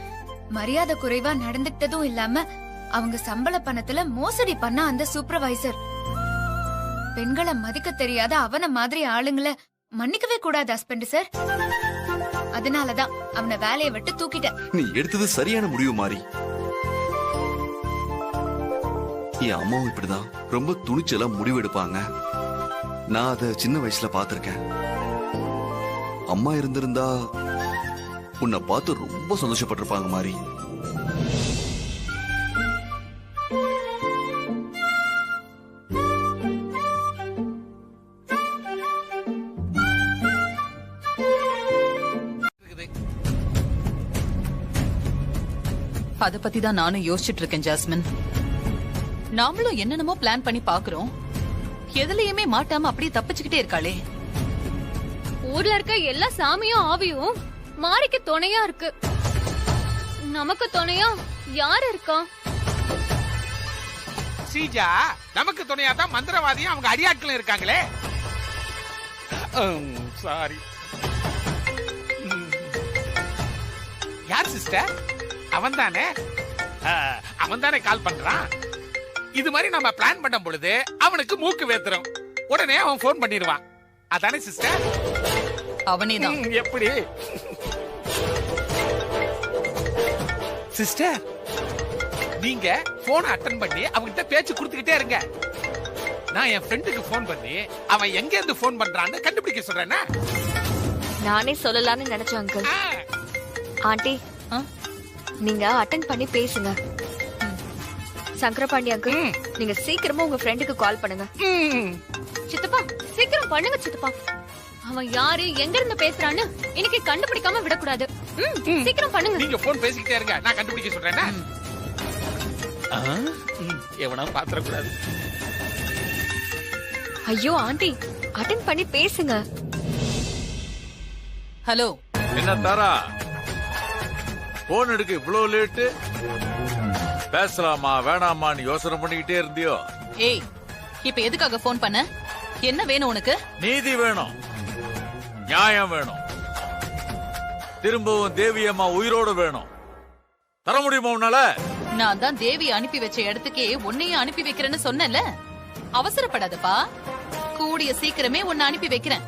மரியாதை குறைவா நடந்துக்கிட்டதும் இல்லாம அவங்க சம்பள பணத்துல மோசடி பண்ண அந்த சூப்பர்வைசர். பெண்களை மதிக்க தெரியாத அவன மாதிரி ஆளுங்களை மன்னிக்கவே கூடாது ஹஸ்பண்ட் சார். அதனாலதான் அவனை வேலையை விட்டு தூக்கிட்ட. நீ எடுத்தது சரியான முடிவு மாரி. என் அம்மாவும் இப்படிதான் ரொம்ப துணிச்சலா முடிவு எடுப்பாங்க. நான் அத சின்ன வயசுல பாத்திருக்கேன். அம்மா இருந்திருந்தா உன்னை பார்த்து ரொம்ப சந்தோஷப்பட்டிருப்பாங்க மாரி. அத பத்தி தான் நானும் யோசிச்சுட்டு இருக்கேன் ஜாஸ்மின். நாமளும் என்னென்னமோ பிளான் பண்ணி பாக்குறோம். எதுலயுமே மாட்டாம அப்படியே தப்பிச்சுக்கிட்டே இருக்காளே. ஊர்ல இருக்க எல்லா சாமியும் ஆவியும் மாரிக்கு துணையா இருக்கு. நமக்கு துணையா யார் இருக்கா? சீஜா, நமக்கு துணையா தான் மந்திரவாதியும் அவங்க அடியாட்களும் இருக்காங்களே. சாரி. யார் சிஸ்டர்? அவன் தானே கால் பண்றான். இது மாதிரி நம்ம பிளான் பண்ணும் பொழுது அவனுக்கு மூக்கு வேத்துரும். உடனே அவன் போன் பண்ணிடுவான். அதானே சிஸ்டர்? அவனே தான். எப்படி சிஸ்டர்? நீங்க போன் அட்டெண்ட் பண்ணி அவங்கிட்ட பேச்சு கொடுத்துக்கிட்டே இருங்க. நான் என் ஃப்ரெண்டுக்கு போன் பண்ணி அவன் எங்க இருந்து போன் பண்றான்னு கண்டுபிடிக்க சொல்றேன்னா. நானே சொல்லலாம்னு நினைச்சேன் அங்கிள். ஆண்டி, நீங்க அட்டெண்ட் பண்ணி பேசுங்க. சங்கரபாண்டி அங்கிள், நீங்க சீக்கிரமா உங்க ஃப்ரெண்டுக்கு கால் பண்ணுங்க. சித்தப்பா சீக்கிரம் பண்ணுங்க சித்தப்பா. அவன் யாரு எங்க இருந்து பேசுறான்னு இன்னைக்கு கண்டுபிடிக்காம விடக்கூடாது. சீக்கிரம் பண்ணுங்க. நீங்க போன் பேசிக்கிட்டே இருங்க, நான் கண்டுபிடிக்க சொல்றேன்னா. எவனா பாத்திர கூடாது. ஐயோ ஆண்டி, அட்டெண்ட் பண்ணி பேசுங்க. ஹலோ. என்ன தாரா, போன் எடுக்க இவ்வளவு லேட்டு? பேசலாமா வேணாமான்னு யோசனை பண்ணிக்கிட்டே இருந்தியோ? ஏய், இப்ப எதுக்காக போன் பண்ண? என்ன வேணும் உனக்கு? நீதி வேணும், நியாயம் வேணும், திரும்பவும் தேவி அம்மா உயிரோடு வேணும். தர முடியுமா உன்னால? நான் தான் தேவி அனுப்பி வச்ச இடத்துக்கே உன்னையும் அனுப்பி வைக்கிறேன்னு சொன்னேன்ல. அவசரப்படாதப்பா, கூடிய சீக்கிரமே உன்னை அனுப்பி வைக்கிறேன்.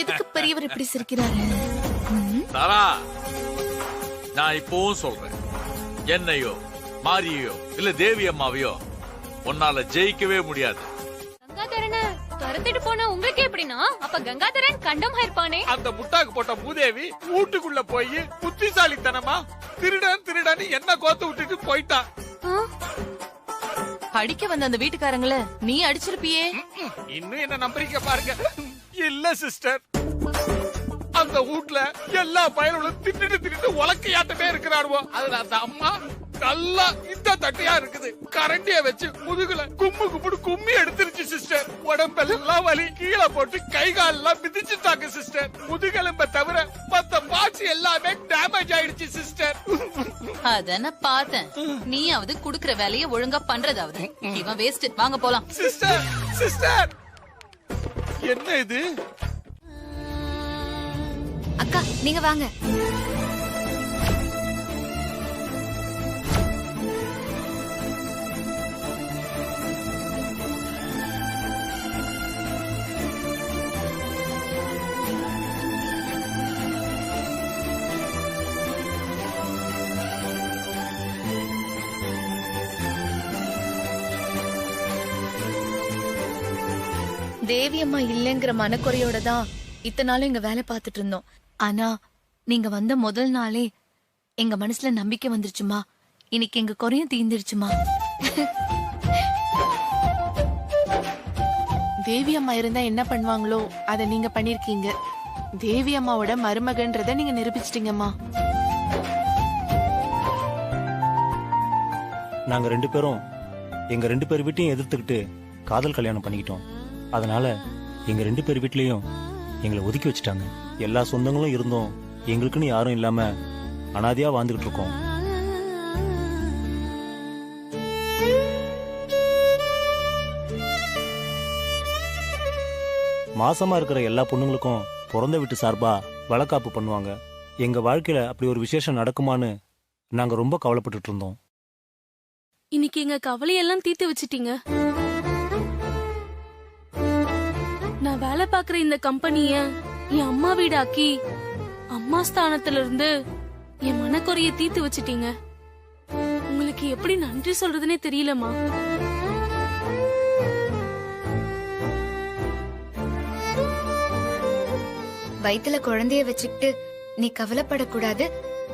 எதுக்கு பெரியவர் இப்படி சிரிக்கிறாரு? தாரா, நான் இப்பவும் சொல்றேன், என்னையோ மாரியோ இல்ல தேவி அம்மாவையோ உன்னால ஜெயிக்கவே முடியாது. கங்காதரனை துரத்திட்டு போனா உங்களுக்கு எப்படின்னா, அப்ப கங்காதரன் கண்டமா இருப்பானே. அந்த முட்டாக்கு போட்ட மூதேவி வீட்டுக்குள்ள போய் புத்திசாலித்தனமா திருடன் திருடன் என்ன கோத்து விட்டுட்டு போயிட்டான். அடிக்க வந்த அந்த வீட்டுக்காரங்கள நீ அடிச்சிருப்பியே. இன்னும் என்ன நம்புறீங்க பாருங்க. இல்ல சிஸ்டர், அந்த வீட்ல எல்லா பயனும் தின்னுட்டு உலக்கையாட்டமே இருக்கிறாருவோ. அதுல அந்த அம்மா நல்லா இந்த தட்டையா இருக்குது. கரண்டிய வச்சு முதுகுல கும்மி எடுத்துருச்சு சிஸ்டர். உடம்பெல்லாம் வலி, கீழே போட்டு கை கால் எல்லாம் மிதிச்சுட்டாங்க சிஸ்டர். முதுகெலும்ப தவிர மத்த பார்ட்ஸ் எல்லாமே டேமேஜ் ஆயிடுச்சு சிஸ்டர். அதான பார்த்தேன். நீயாவது குடுக்கற வேலையை ஒழுங்கா பண்றதாவது. இவன் வேஸ்ட். வாங்க போலாம். சிஸ்டர் சிஸ்டர் என்ன இது? அக்கா நீங்க வாங்க. தேவி அம்மா இல்லங்கிற மனக்குறையோட தான் இத்தனை நாளும் இங்க வேலை பார்த்துட்டு இருந்தோம். ஆனா நீங்க வந்த முதல் நாளே எங்க மனசுல நம்பிக்கை வந்துருச்சுமா. இன்னைக்கு எங்க குறையும் தீர்ந்துருச்சுமா. தேவி அம்மா இருந்தா என்ன பண்ணுவாங்களோ அதை நீங்க பண்ணிருக்கீங்க. தேவி அம்மாவோட மருமகன்றத நீங்க நிரூபிச்சிட்டீங்கம்மா. நாங்க 2 பேரும் எங்க 2 பேர் வீட்டையும் எதிர்த்துக்கிட்டு காதல் கல்யாணம் பண்ணிக்கிட்டோம். அதனால எங்க 2 பேர் வீட்லயும் எங்களை ஒதுக்கி வச்சுட்டாங்க. எல்லா சொந்தங்களும் இருந்தோம், எங்களுக்குன்னு யாரும் இல்லாம அனாதையா வாழ்ந்துகிட்டு இருக்கோம். மாசமா இருக்கிற எல்லா பொண்ணுங்களுக்கும் பிறந்த வீட்டு சார்பா வளக்காப்பு பண்ணுவாங்க. எங்க வாழ்க்கையில அப்படி ஒரு விசேஷம் நடக்குமான்னு நாங்க ரொம்ப கவலைப்பட்டுட்டு இருந்தோம். இன்னைக்கு எங்க கவலையெல்லாம் தீர்த்து வச்சிட்டீங்க. நான் வேலை பாக்குற இந்த கம்பெனிய என் அம்மா வீடாக்கி அம்மா ஸ்தானத்துல இருந்து என் மனக்குறைய தீர்த்து வச்சிட்டீங்க. உங்களுக்கு எப்படி நன்றி சொல்றதுனே தெரியலமா. வயித்துல குழந்தைய வச்சுக்கிட்டு நீ கவலைப்படக்கூடாது,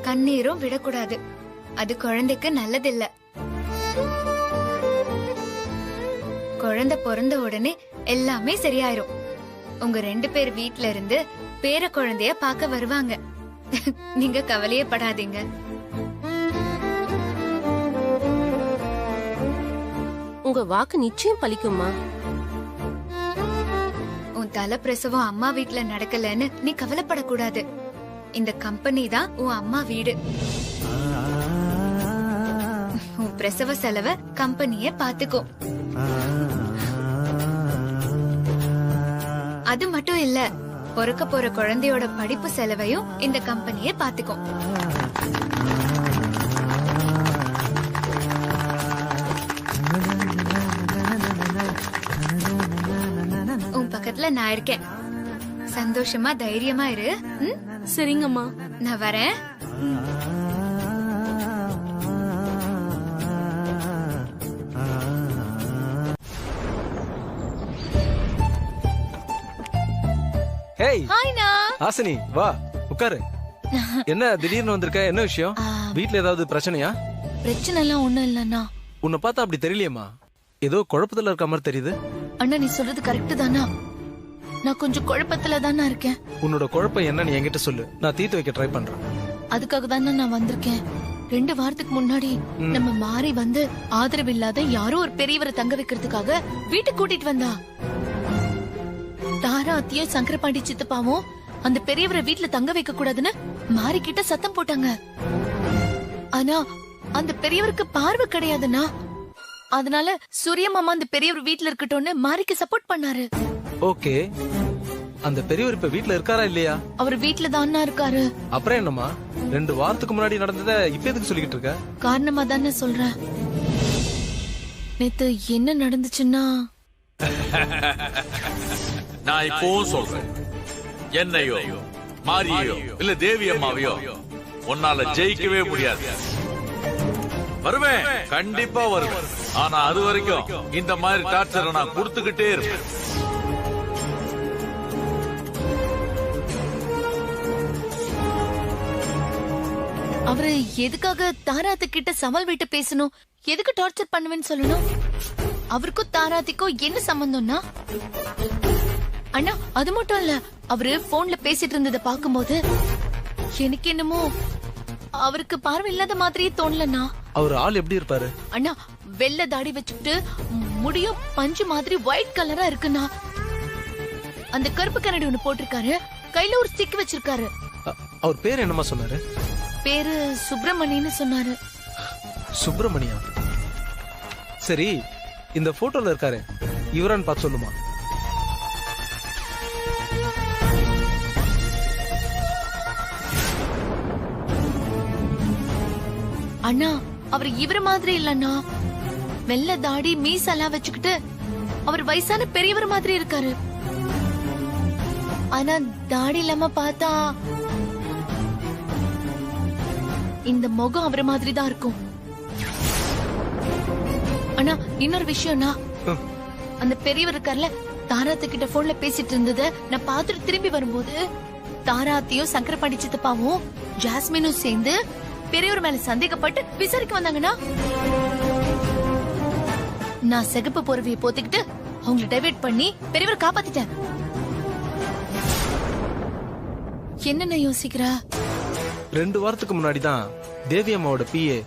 கண்ணீரும் விடக்கூடாது. அது குழந்தைக்கு நல்லதில்ல. குழந்தை பிறந்த உடனே எல்லாமே சரியாயிரும். உங்க 2 பேர் வீட்ல இருந்து பேர குழந்தைய பார்க்க வருவாங்க. நீங்க கவலையே படாதீங்க. உங்க வாக்கு நிச்சயம் பலிக்குமா? உன் தலை பிரசவம் அம்மா வீட்ல நடக்கலன்னு நீ கவலைப்படக்கூடாது. இந்த கம்பெனி தான் உன் அம்மா வீடு. உன் பிரசவ செலவை கம்பெனியே பாத்துக்கோ. அது மட்டும் இல்ல, பிறக்க போற குழந்தையோட படிப்பு செலவையும் இந்த கம்பெனியே பாத்துக்கும். உன் பக்கத்துல நான் இருக்கேன். சந்தோஷமா தைரியமா இரு. சரிங்கம்மா, நான் வரேன். ஹேய் ஹாய்னா. ஹாசினி வா உட்காரு. என்ன திடீர்னு வந்திருக்க? என்ன விஷயம்? வீட்ல ஏதாவது பிரச்சனையா? பிரச்சனை எல்லாம் ஒண்ணும் இல்லண்ணா. உன்னை பார்த்தா அப்படி தெரியலையேம்மா. ஏதோ குழப்பத்துல இருக்க மாதிரி தெரியுது. அண்ணா நீ சொல்றது கரெக்ட் தானா? நான் கொஞ்சம் குழப்பத்துல தானே இருக்கேன். உன்னோட குழப்பம் என்னன்னு என்கிட்ட சொல்லு, நான் தீர்த்து வைக்க ட்ரை பண்றேன். அதுக்காக தானே நான் வந்திருக்கேன். 2 வாரத்துக்கு முன்னாடி நம்ம மாறி வந்து ஆதரவு இல்லாத யாரோ ஒரு பெரியவரை தங்க வைக்கிறதுக்காக வீட்டுக்கு கூட்டிட்டு வந்தா. தாரா அத்தியும் சங்கரபாண்டி சித்தப்பாவும் அந்த பெரியவரை வீட்டுல தங்க வைக்க கூடாதுன்னு மாறி கிட்ட சத்தம் போட்டாங்க. ஆனா அந்த பெரியவருக்கு பார்வை கிடையாதுன்னா, அதனால சூரிய மாமா அந்த பெரியவர் வீட்டுல இருக்கட்டும்னு மாறிக்கு சப்போர்ட் பண்ணாரு. ஓகே, அந்த பெரியவர் இப்ப வீட்டுல இருக்காரா இல்லையா? அவர் வீட்டுல தானா இருக்காரு. அப்புறம் என்னம்மா 2 வாரத்துக்கு முன்னாடி நடந்ததை இப்ப எதுக்கு சொல்லிக்கிட்டு இருக்க? காரணமா தானே சொல்றேன். நேத்து என்ன நடந்துச்சுன்னா, நான் இப்பவும் சொல்றேன், என்னையோ மாரியோ இல்ல தேவி அம்மாவையோ உன்னால ஜெயிக்கவே முடியாது. வருவேன், கண்டிப்பா வருவேன். ஆனா அது வரைக்கும் இந்த மாதிரி டார்ச்சரை நான் கொடுத்துக்கிட்டே இருப்பேன். அவரு எதுக்காக தாராத்து கிட்ட சவால் விட்டு பேசணும்? எதுக்கு டார்ச்சர் பண்ணுவேன்னு சொல்லணும்? அவருக்கும் தாராத்திக்கும் என்ன சம்பந்தம்னா, அண்ணா அது மட்டும் இல்ல, அவரு போன்ல பேசிட்டு இருந்ததை பாக்கும்போது எனக்கு என்னமோ அவருக்கு பார்வை இல்லாத மாதிரியே தோணலண்ணா. அவர் ஆள் எப்படி இருப்பாரு? அண்ணா வெள்ளை தாடி வச்சுக்கிட்டு முடியும் பஞ்சு மாதிரி ஒயிட் கலரா இருக்குண்ணா. அந்த கருப்பு கண்ணாடி ஒண்ணு போட்டிருக்காரு, கையில ஒரு ஸ்டிக் வச்சிருக்காரு. அவர் பேர் என்னமா சொன்னாரு? பேரு சுப்பிரமணியன்னு சொன்னாரு. சுப்பிரமணியா? சரி, இந்த போட்டோல இருக்காரு இவரான்னு பார்த்து சொல்லுமா. அண்ணா அவர் இவர மாதிரி இல்லண்ணா. வெள்ளை தாடி மீசெல்லாம் வச்சுக்கிட்டு அவர் வயசான பெரியவர் மாதிரி இருக்காரு. ஆனா தாடி இல்லாம பார்த்தா இந்த முகம் அவர் மாதிரி தான் இருக்கும். அண்ணா இன்னொரு விஷயம்னா, அந்த பெரியவர் இருக்கார்ல, தாராத்து கிட்ட போன்ல பேசிட்டு இருந்தத நான் பார்த்துட்டு திரும்பி வரும்போது தாராத்தையும் சங்கரபாண்டி சித்தப்பாவும் ஜாஸ்மினும் சேர்ந்து பெரியவர் மேல சந்தேகப்பட்டு விசாரிக்க வந்தாங்கன்னா, நான் சிகப்பு போர்வையை போத்திக்கிட்டு அவங்களை டைவர்ட் பண்ணி பெரியவர் காப்பாத்திட்டேன். என்ன யோசிக்கிறா? 2 வாரத்துக்கு முன்னாடி தான் தேவி அம்மாவோட பிஏ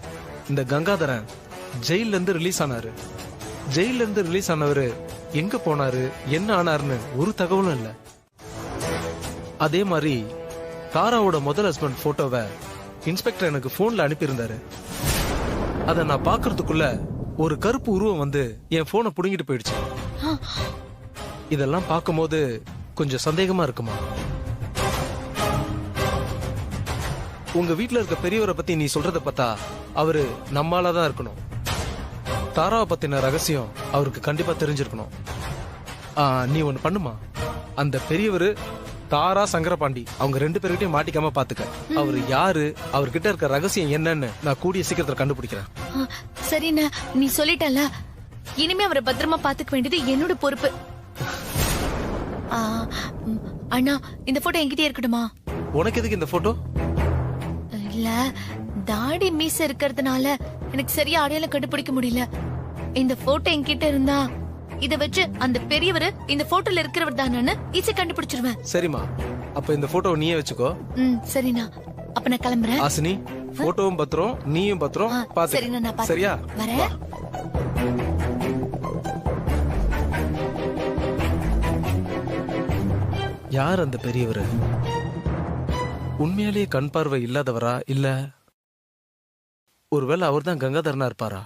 இந்த கங்காதரன் ஜெயில இருந்து ரிலீஸ் ஆனாரு. ஜெயில இருந்து ரிலீஸ் ஆனவரு எங்க போனாரு, என்ன ஆனாருன்னு ஒரு தகவலும் இல்ல. அதே மாதிரி தாராவோட முதல் ஹஸ்பண்ட் போட்டோவை இன்ஸ்பெக்டர் எனக்கு போன்ல அனுப்பியிருந்தாரு. அத நான் பாக்குறதுக்குள்ள ஒரு கருப்பு உருவம் வந்து என் போனை புடுங்கிட்டு போயிடுச்சு. இதெல்லாம் பார்க்கும்போது கொஞ்சம் சந்தேகமா இருக்குமா? உங்க வீட்டுல இருக்க பெரியவரை பத்தி நீ சொல்றத பார்த்தா அவரு நம்மாலதான் இருக்கணும். தாராவை பத்தின ரகசியம் அவருக்கு கண்டிப்பா தெரிஞ்சிருக்கணும். நீ ஒண்ணு பண்ணுமா, அந்த பெரியவரு தாரா சங்கரபாண்டி அவங்க 2 பேர்கிட்டயும் மாட்டிக்காம பாத்துக்க. அவரு யாரு, அவர்கிட்ட இருக்க ரகசியம் என்னன்னு நான் கூடிய சீக்கிரத்துல கண்டுபிடிக்கிறேன். சரிண்ணா, நீ சொல்லிட்டல, இனிமே அவரை பத்திரமா பாத்துக்க வேண்டியது என்னோட பொறுப்பு. அண்ணா இந்த போட்டோ என்கிட்டயே இருக்கட்டுமா? உனக்கு எதுக்கு இந்த போட்டோ? இல்ல, தாடி மீச இருக்கிறதுனால எனக்கு சரியா அடையாளம் கண்டுபிடிக்க முடியல. இந்த போட்டோ என்கிட்ட இருந்தா இத வச்சு அந்த பெரியவர் இந்த போட்டோல இருக்கிறவர் தானேன்னு ஈஸியா கண்டுபிடிச்சிருவேன். சரிமா, அப்ப இந்த போட்டோவை நீயே வச்சுக்கோ. சரிண்ணா, அப்ப நான் கிளம்புறேன். ஆசினி, போட்டோவும் பத்திரம், நீயும் பத்திரம் பாத்து. சரிண்ணா, நான் பாத்து சரியா? வரேன். யார் அந்த பெரியவர்? உண்மையிலேயே கண் பார்வை இல்லாதவரா, இல்ல ஒருவேளை அவர் தான் கங்காதரனா இருப்பாரா?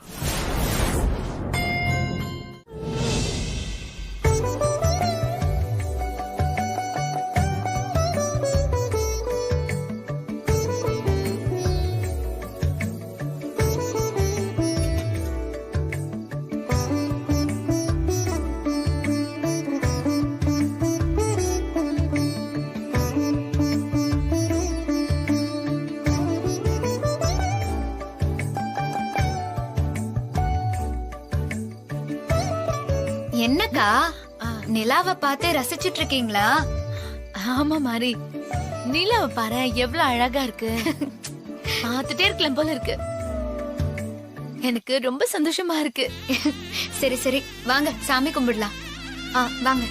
என்னக்கா நிலாவை பார்த்து ரசிச்சிட்டு இருக்கீங்களா? ஆமா மாரி, நிலாவை பாரு எவ்வளவு அழகா இருக்கு. பார்த்துட்டே இருக்கலாம் போல இருக்கு. எனக்கு ரொம்ப சந்தோஷமா இருக்கு. சரி சரி, வாங்க சாமி கும்பிடலாம். வாங்க.